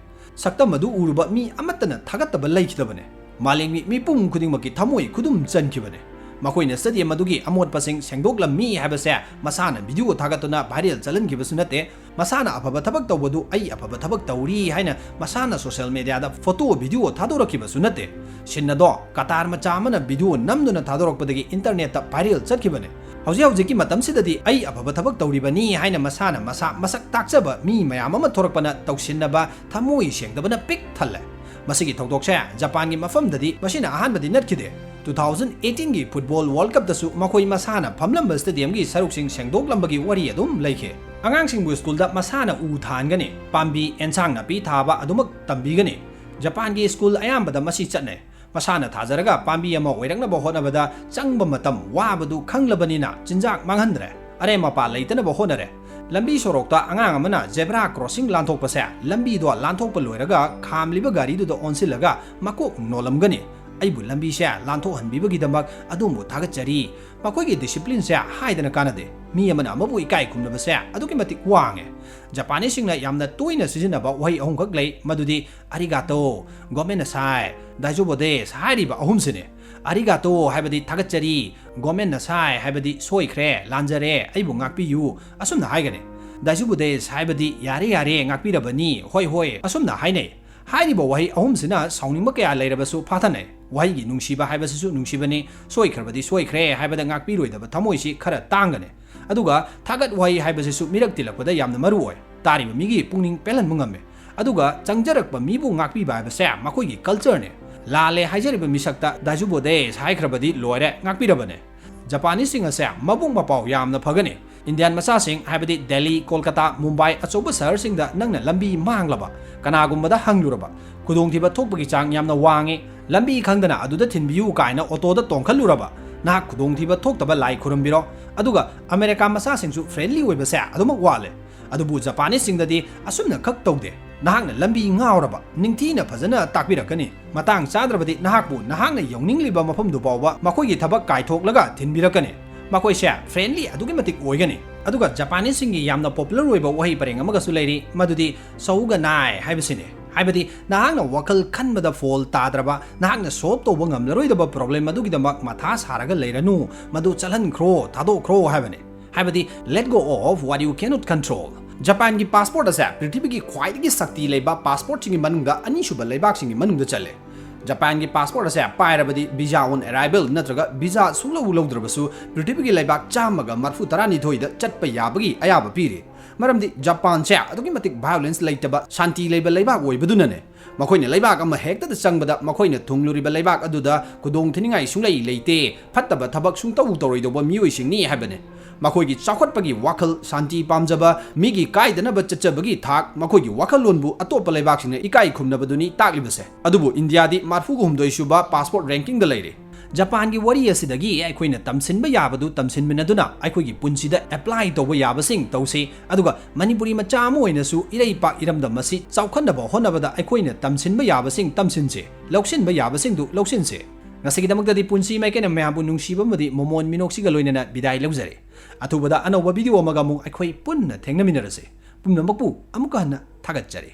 ꯁꯛꯇꯝ ꯑꯗꯨ ꯎꯔꯨꯕ ꯃꯤ ꯑꯃꯠꯇꯅ ꯊꯥꯒꯠꯇꯕ ꯂꯩꯈꯤꯗꯕꯅꯦ ꯃꯥꯂꯦꯝꯒꯤ ꯃꯤꯄꯨꯝ ꯈꯨꯗꯤꯡꯃꯛꯀꯤ ꯊꯃꯣꯏ ꯈꯨꯗꯨꯝ ꯆꯟꯈꯤꯕꯅꯦ ꯃꯈꯣꯏꯅ ꯁ꯭ꯇꯦꯗꯤꯌꯝ ꯑꯗꯨꯒꯤ ꯑꯃꯣꯠꯄꯁꯤꯡ ꯁꯦꯡꯗꯣꯛꯂꯝꯃꯤ ꯍꯥꯏꯕꯁꯦ ꯃꯁꯥꯅ ꯚꯤꯗꯤꯑꯣ ꯊꯥꯒꯠꯇꯨꯅ ꯚꯥꯏꯔꯦꯜ ꯆꯠꯍꯟꯈꯤꯕꯁꯨ ꯅꯠꯇꯦ ꯃꯁꯥꯅ ꯑꯐꯕ ꯊꯕꯛ ꯇꯧꯕꯗꯨ ꯑꯩ ꯑꯐꯕ ꯊꯕꯛ ꯇꯧꯔꯤ ꯍꯥꯏꯅ ꯃꯁꯥꯅ ꯁꯣꯁꯤꯌꯦꯜ ꯃꯤꯗꯤꯌꯥꯗ ꯐꯣꯇꯣ ꯚꯤꯗꯤꯑꯣ ꯊꯥꯗꯣꯔꯛꯈꯤꯕꯁꯨ ꯅꯠꯇꯦ ꯁꯤꯟꯅꯗꯣ ꯀꯇꯥꯔ ꯃꯆꯥ ꯑꯃꯅ ꯚꯤꯗꯤꯑꯣ ꯅꯝꯗꯨꯅ ꯊꯥꯗꯣꯔꯛꯄꯗꯒꯤ ꯏꯟꯇꯔꯅꯦꯠꯇ ꯚꯥꯏꯔꯦꯜ ꯆꯠꯈꯤꯕꯅꯦ ꯍꯧꯖꯤꯛꯀꯤ ꯃꯇꯝꯁꯤꯗꯗꯤ ꯑꯩ ꯑꯐꯕ ꯊꯕꯛ ꯇꯧꯔꯤꯕꯅꯤ ꯍꯥꯏꯅ ꯃꯁꯥꯅ ꯃꯁꯛ ꯇꯥꯛꯆꯕ ꯃꯤ ꯃꯌꯥꯝ ꯑꯃ ꯊꯣꯔꯛꯄꯅ ꯇꯧꯁꯤꯟꯅꯕ ꯊꯃꯣꯏ ꯁꯦꯡꯗꯕꯅ ꯄꯤꯛ ꯊꯜꯂꯦ ꯃꯁꯤꯒꯤ ꯊꯧꯗꯣꯛꯁꯦ ꯖꯄꯥꯟꯒꯤ ꯃꯐꯝꯗꯗꯤ ꯃꯁꯤꯅ ꯑꯍꯥꯟꯕꯗꯤ ꯅꯠꯈꯤꯗꯦ 2018ꯒꯤ ꯐꯨꯠꯕꯣꯜ ꯋꯥꯔꯜꯗ ꯀꯞꯇꯁꯨ ꯃꯈꯣꯏ ꯃꯁꯥꯅ ꯐꯝꯂꯝꯕ ꯁ꯭ꯇꯦꯗꯤꯌꯝꯒꯤ ꯁꯔꯨꯛꯁꯤꯡ ꯁꯦꯡꯗꯣꯛꯂꯝꯕꯒꯤ ꯋꯥꯔꯤ ꯑꯗꯨꯝ ꯂꯩꯈꯤ ꯑꯉꯥꯡꯁꯤꯡꯕꯨ ꯁ꯭ꯀꯨꯜꯗ ꯃꯁꯥꯅ ꯎ ꯊꯥꯍꯟꯒꯅꯤ ꯄꯥꯝꯕꯤ ꯑꯦꯟꯁꯥꯡ ꯅꯥꯄꯤ ꯊꯥꯕ ꯑꯗꯨꯃꯛ ꯇꯝꯕꯤꯒꯅꯤ ꯖꯄꯥꯟꯒꯤ ꯁ꯭ꯀꯨꯜ ꯑꯌꯥꯝꯕꯗ ꯃꯁꯤ ꯆꯠꯅꯩ ꯃꯁꯥꯅ ꯊꯥꯖꯔꯒ ꯄꯥꯝꯕꯤ ꯑꯃ ꯑꯣꯏꯔꯛꯅꯕ ꯍꯣꯠꯅꯕꯗ ꯆꯪꯕ ꯃꯇꯝ ꯋꯥꯕꯗꯨ ꯈꯪꯂꯕꯅꯤꯅ ꯆꯤꯟꯖꯥꯛ ꯃꯥꯡꯍꯟꯗ꯭ꯔꯦ ꯑꯔꯦꯝ ꯑꯄꯥ ꯂꯩꯇꯅꯕ ꯍꯣꯠꯅꯔꯦ ꯂꯝꯕꯤ ꯁꯣꯔꯣꯛꯇ ꯑꯉꯥꯡ ꯑꯃꯅ ꯖꯦꯕ꯭ꯔꯥ ꯀ꯭ꯔꯣꯁꯤꯡ ꯂꯥꯟꯊꯣꯛꯄꯁꯦ ꯂꯝꯕꯤꯗꯣ ꯂꯥꯟꯊꯣꯛꯄ ꯂꯣꯏꯔꯒ ꯈꯥꯝꯂꯤꯕ ꯒꯥꯔꯤꯗꯨꯗ ꯑꯣꯟꯁꯤꯜꯂꯒ ꯃꯀꯣꯛ ꯅꯣꯜꯂꯝꯒꯅꯤ ꯑꯩꯕꯨ ꯂꯝꯕꯤꯁꯦ ꯂꯥꯟꯊꯣꯛꯍꯟꯕꯤꯕꯒꯤꯗꯃꯛ ꯑꯗꯣꯝꯕꯨ ꯊꯥꯒꯠꯆꯔꯤ ꯃꯈꯣꯏꯒꯤ ꯗꯤꯁꯤꯄ꯭ꯂꯤꯟꯁꯦ ꯍꯥꯏꯗꯅ ꯀꯥꯟꯅꯗꯦ ꯃꯤ ꯑꯃꯅ ꯑꯃꯕꯨ ꯏꯀꯥꯏ ꯈꯨꯝꯅꯕꯁꯦ ꯑꯗꯨꯛꯀꯤ ꯃꯇꯤꯛ ꯋꯥꯡꯉꯦ ꯖꯄꯥꯅꯤꯁꯁꯤꯡꯅ ꯌꯥꯝꯅ ꯇꯣꯏꯅ ꯁꯤꯖꯤꯟꯅꯕ ꯋꯥꯍꯩ ꯑꯍꯨꯝꯈꯛ ꯂꯩ ꯃꯗꯨꯗꯤ ꯑꯔꯤꯒꯥꯇꯣ ꯒꯣꯃꯦꯟꯅ ꯁꯥꯏ ꯗꯥꯏꯖꯣꯕꯣꯗꯦꯁ ꯍꯥꯏꯔꯤꯕ ꯑꯍꯨꯝꯁꯤꯅꯤ ꯑꯔꯤꯒꯥꯇꯣ ꯍꯥꯏꯕꯗꯤ ꯊꯥꯒꯠꯆꯔꯤ ꯒꯣꯃꯦꯟꯅ ꯁꯥꯏ ꯍꯥꯏꯕꯗꯤ ꯁꯣꯏꯈ꯭ꯔꯦ ꯂꯥꯟꯖꯔꯦ ꯑꯩꯕꯨ ꯉꯥꯛꯄꯤꯌꯨ ꯑꯁꯨꯝꯅ ꯍꯥꯏꯒꯅꯤ ꯗꯥꯏꯖꯣꯕꯣꯗꯦꯁ ꯍꯥꯏꯕꯗꯤ ꯌꯥꯔꯦ ꯌꯥꯔꯦ ꯉꯥꯛꯄꯤꯔꯕꯅꯤ ꯍꯣꯏ ꯍꯣꯏ ꯑꯁꯨꯝꯅ ꯍꯥꯏꯅꯩ ꯍꯥꯏꯔꯤꯕ ꯋꯥꯍꯩ ꯑꯍꯨꯝꯁꯤꯅ ꯁꯥꯎꯅꯤꯡꯕ ꯀꯌꯥ ꯂꯩꯔꯕꯁꯨ ꯐꯥꯊꯅꯩ ꯋꯥꯍꯩꯒꯤ ꯅꯨꯡꯁꯤꯕ ꯍꯥꯏꯕꯁꯤꯁꯨ ꯅꯨꯡꯁꯤꯕꯅꯤ ꯁꯣꯏꯈ꯭ꯔꯕꯗꯤ ꯁꯣꯏꯈ꯭ꯔꯦ ꯍꯥꯏꯕꯗ ꯉꯥꯛꯄꯤꯔꯣꯏꯗꯕ ꯊꯃꯣꯏꯁꯤ ꯈꯔ ꯇꯥꯡꯒꯅꯤ ꯑꯗꯨꯒ ꯊꯥꯒꯠ ꯋꯥꯍꯩ ꯍꯥꯏꯕꯁꯤꯁꯨ ꯃꯤꯔꯛ ꯇꯤꯜꯂꯛꯄꯗ ꯌꯥꯝꯅ ꯃꯔꯨ ꯑꯣꯏ ꯇꯥꯔꯤꯕ ꯃꯤꯒꯤ ꯄꯨꯛꯅꯤꯡ ꯄꯦꯜꯍꯟꯕ ꯉꯝꯃꯤ ꯑꯗꯨꯒ ꯆꯪꯖꯔꯛꯄ ꯃꯤꯕꯨ ꯉꯥꯛꯄꯤꯕ ꯍꯥꯏꯕꯁꯦ ꯃꯈꯣꯏꯒꯤ ꯀꯜꯆꯔꯅꯤ ꯂꯥꯜꯂꯦ ꯍꯥꯏꯖꯔꯤꯕ ꯃꯤꯁꯛꯇ ꯗꯥꯏꯖꯣꯕꯣꯗꯦꯁ ꯍꯥꯏꯈ꯭ꯔꯕꯗꯤ ꯂꯣꯏꯔꯦ ꯉꯥꯛꯄꯤꯔꯕꯅꯤ ꯖꯄꯥꯅꯤꯁꯁꯤꯡ ꯑꯁꯦ ꯃꯕꯨꯡ ꯃꯄꯥꯎ ꯌꯥꯝꯅ ꯐꯒꯅꯤ ꯏꯟꯗꯤꯌꯥꯟ ꯃꯆꯥꯁꯤꯡ ꯍꯥꯏꯕꯗꯤ ꯗꯦꯜꯂꯤ ꯀꯣꯜꯀꯇꯥ ꯃꯨꯝꯕꯥꯏ ꯑꯆꯧꯕ ꯁꯍꯔꯁꯤꯡꯗ ꯅꯪꯅ ꯂꯝꯕꯤ ꯃꯥꯡꯂꯕ ꯀꯅꯥꯒꯨꯝꯕꯗ ꯍꯪꯂꯨꯔꯕ ꯈꯨꯗꯣꯡꯊꯤꯕ ꯊꯣꯛꯄꯒꯤ ꯆꯥꯡ ꯌꯥꯝꯅ ꯋꯥꯡꯉꯤ ꯂꯝꯕꯤ ꯈꯪꯗꯅ ꯑꯗꯨꯗ ꯊꯤꯟꯕꯤꯌꯨ ꯀꯥꯏꯅ ꯑꯣꯇꯣꯗ ꯇꯣꯡꯈꯠꯂꯨꯔꯕ ꯅꯍꯥꯛ ꯈꯨꯗꯣꯡꯊꯤꯕ ꯊꯣꯛꯇꯕ ꯂꯥꯏ ꯈꯨꯔꯨꯝꯕꯤꯔꯣ ꯑꯗꯨꯒ ꯑꯃꯦꯔꯤꯀꯥ ꯃꯆꯥꯁꯤꯡꯁꯨ ꯐ꯭ꯔꯦꯟꯂꯤ ꯑꯣꯏꯕꯁꯦ ꯑꯗꯨꯃꯛ ꯋꯥꯠꯂꯦ ꯑꯗꯨꯕꯨ ꯖꯄꯥꯅꯤꯁꯁꯤꯡꯗꯗꯤ ꯑꯁꯨꯝꯅ ꯈꯛ ꯇꯧꯗꯦ ꯅꯍꯥꯛꯅ ꯂꯝꯕꯤ ꯉꯥꯎꯔꯕ ꯅꯤꯡꯊꯤꯅ ꯐꯖꯅ ꯇꯥꯛꯄꯤꯔꯛꯀꯅꯤ ꯃꯇꯥꯡ ꯆꯥꯗ꯭ꯔꯕꯗꯤ ꯅꯍꯥꯛꯅ ꯌꯧꯅꯤꯡꯂꯤꯕ ꯃꯐꯝꯗꯨ ꯐꯥꯎꯕ ꯃꯈꯣꯏꯒꯤ ꯊꯕꯛ ꯀꯥꯏꯊꯣꯛꯂꯒ ꯊꯤꯟꯕꯤꯔꯛꯀꯅꯤ ꯃꯈꯣꯏꯁꯦ ꯐ꯭ꯔꯦꯟꯂꯤ ꯑꯗꯨꯛꯀꯤ ꯃꯇꯤꯛ ꯑꯣꯏꯒꯅꯤ ꯑꯗꯨꯒ ꯖꯄꯥꯅꯤꯁꯁꯤꯡꯒꯤ ꯌꯥꯝꯅ ꯄꯣꯄꯨꯂꯔ ꯑꯣꯏꯕ ꯋꯥꯍꯩ ꯄꯔꯦꯡ ꯑꯃꯒꯁꯨ ꯂꯩꯔꯤ ꯃꯗꯨꯗꯤ ꯁꯧꯒꯅꯥꯏ ꯍꯥꯏꯕꯁꯤꯅꯤ ꯍꯥꯏꯕꯗꯤ ꯅꯍꯥꯛꯅ ꯋꯥꯈꯜ ꯈꯟꯕꯗ ꯐꯣꯜ ꯇꯥꯗ꯭ꯔꯕ ꯅꯍꯥꯛꯅ ꯁꯣꯜꯕ ꯇꯧꯕ ꯉꯝꯂꯔꯣꯏꯗꯕ ꯄ꯭ꯔꯣꯕ꯭ꯂꯦꯝ ꯑꯗꯨꯒꯤꯗꯃꯛ ꯃꯊꯥ ꯁꯥꯔꯒ ꯂꯩꯔꯅꯨ ꯃꯗꯨ ꯆꯠꯍꯟꯈ꯭ꯔꯣ ꯊꯥꯗꯣꯛꯈ꯭ꯔꯣ ꯍꯥꯏꯕꯅꯤ ꯍꯥꯏꯕꯗꯤ let go of what you cannot control ꯖꯄꯥꯟꯒꯤ ꯄꯥꯁꯄꯣꯔꯠ ꯑꯁꯦ ꯄ꯭ꯔꯤꯊꯤꯕꯤꯒꯤ ꯈ꯭ꯋꯥꯏꯗꯒꯤ ꯁꯛꯇꯤ ꯂꯩꯕ ꯄꯥꯁꯄꯣꯔꯠꯁꯤꯡꯒꯤ ꯃꯅꯨꯡꯗ ꯑꯅꯤꯁꯨꯕ ꯂꯩꯕꯥꯛꯁꯤꯡꯒꯤ ꯃꯅꯨꯡꯗ ꯆꯜꯂꯦ ꯖꯄꯥꯟꯒꯤ ꯄꯥꯁꯄꯣꯔꯠ ꯑꯁꯦ ꯄꯥꯏꯔꯕꯗꯤ ꯚꯤꯖꯥ ꯑꯣꯟ ꯑꯦꯔꯥꯏꯚꯦꯜ ꯅꯠꯇ꯭ꯔꯒ ꯚꯤꯖꯥ ꯁꯨꯡꯂꯧ ꯂꯧꯗ꯭ꯔꯕꯁꯨ ꯄ꯭ꯔꯤꯊꯤꯕꯤꯒꯤ ꯂꯩꯕꯥꯛ 132ꯗ ꯆꯠꯄ ꯌꯥꯕꯒꯤ ꯑꯌꯥꯕ ꯄꯤꯔꯤ ꯃꯔꯝꯗꯤ ꯖꯄꯥꯟꯁꯦ ꯑꯗꯨꯛꯀꯤ ꯃꯇꯤꯛ ꯚꯥꯏꯑꯣꯂꯦꯟꯁ ꯂꯩꯇꯕ ꯁꯥꯟꯇꯤ ꯂꯩꯕ ꯂꯩꯕꯥꯛ ꯑꯣꯏꯕꯗꯨꯅꯅꯦ ꯃꯈꯣꯏꯅ ꯂꯩꯕꯥꯛ ꯑꯃ ꯍꯦꯛꯇꯗ ꯆꯪꯕꯗ ꯃꯈꯣꯏꯅ ꯊꯨꯡꯂꯨꯔꯤꯕ ꯂꯩꯕꯥꯛ ꯑꯗꯨꯗ ꯈꯨꯗꯣꯡꯊꯤꯅꯤꯡꯉꯥꯏ ꯁꯨꯡꯂꯩ ꯂꯩꯇꯦ ꯐꯠꯇꯕ ꯊꯕꯛ ꯁꯨꯡꯇꯧ ꯇꯧꯔꯣꯏꯗꯧꯕ ꯃꯤꯑꯣꯏꯁꯤꯡꯅꯤ ꯍꯥꯏꯕꯅꯤ ꯃꯈꯣꯏꯒꯤ ꯆꯥꯎꯈꯠꯄꯒꯤ ꯋꯥꯈꯜ ꯁꯥꯟꯇꯤ ꯄꯥꯝꯖꯕ ꯃꯤꯒꯤ ꯀꯥꯏꯗꯅꯕ ꯆꯠꯆꯕꯒꯤ ꯊꯥꯛ ꯃꯈꯣꯏꯒꯤ ꯋꯥꯈꯜꯂꯣꯟꯕꯨ ꯑꯇꯣꯞꯄ ꯂꯩꯕꯥꯛꯁꯤꯡꯅ ꯏꯀꯥꯏ ꯈꯨꯝꯅꯕꯗꯨꯅꯤ ꯇꯥꯛꯂꯤꯕꯁꯦ ꯑꯗꯨꯕꯨ ꯏꯟꯗꯤꯌꯥꯗꯤ 64 ꯁꯨꯕ ꯄꯥꯁꯄꯣꯔꯠ ꯔꯦꯡꯀꯤꯡꯗ ꯂꯩꯔꯤ ꯖꯄꯥꯟꯒꯤ ꯋꯥꯔꯤ ꯑꯁꯤꯗꯒꯤ ꯑꯩꯈꯣꯏꯅ ꯇꯝꯁꯤꯟꯕ ꯌꯥꯕꯗꯨ ꯇꯝꯁꯤꯟꯃꯤꯟꯅꯗꯨꯅ ꯑꯩꯈꯣꯏꯒꯤ ꯄꯨꯟꯁꯤꯗ ꯑꯦꯄ꯭ꯂꯥꯏ ꯇꯧꯕ ꯌꯥꯕꯁꯤꯡ ꯇꯧꯁꯤ ꯑꯗꯨꯒ ꯃꯅꯤꯄꯨꯔꯤ ꯃꯆꯥ ꯑꯃ ꯑꯣꯏꯅꯁꯨ ꯏꯔꯩꯄꯥꯛ ꯏꯔꯝꯗꯝ ꯑꯁꯤ ꯆꯥꯎꯈꯠꯅꯕ ꯍꯣꯠꯅꯕꯗ ꯑꯩꯈꯣꯏꯅ ꯇꯝꯁꯤꯟꯕ ꯌꯥꯕꯁꯤꯡ ꯇꯝꯁꯤꯟꯁꯤ ꯂꯧꯁꯤꯟꯕ ꯌꯥꯕꯁꯤꯡꯗꯨ ꯂꯧꯁꯤꯟꯁꯤ ꯉꯁꯤꯒꯤꯗꯃꯛꯇꯗꯤ ꯄꯨꯟꯁꯤ ꯃꯥꯏꯀꯩꯅ ꯃꯌꯥꯝꯕꯨ ꯅꯨꯡꯁꯤꯕ ꯑꯃꯗꯤ ꯃꯣꯃꯣꯟ ꯃꯤꯅꯣꯛꯁꯤꯒ ꯂꯣꯏꯅꯅ ꯕꯤꯗꯥꯏ ꯂꯧꯖꯔꯦ ꯑꯊꯨꯕꯗ ꯑꯅꯧꯕ ꯚꯤꯗꯤꯑꯣ ꯑꯃꯒ ꯑꯃꯨꯛ ꯑꯩꯈꯣꯏ ꯄꯨꯟꯅ ꯊꯦꯡꯅꯃꯤꯟꯅꯔꯁꯤ ꯄꯨꯝꯅꯃꯛꯄꯨ ꯑꯃꯨꯛꯀ ꯍꯟꯅ ꯊꯥꯒꯠꯆꯔꯤ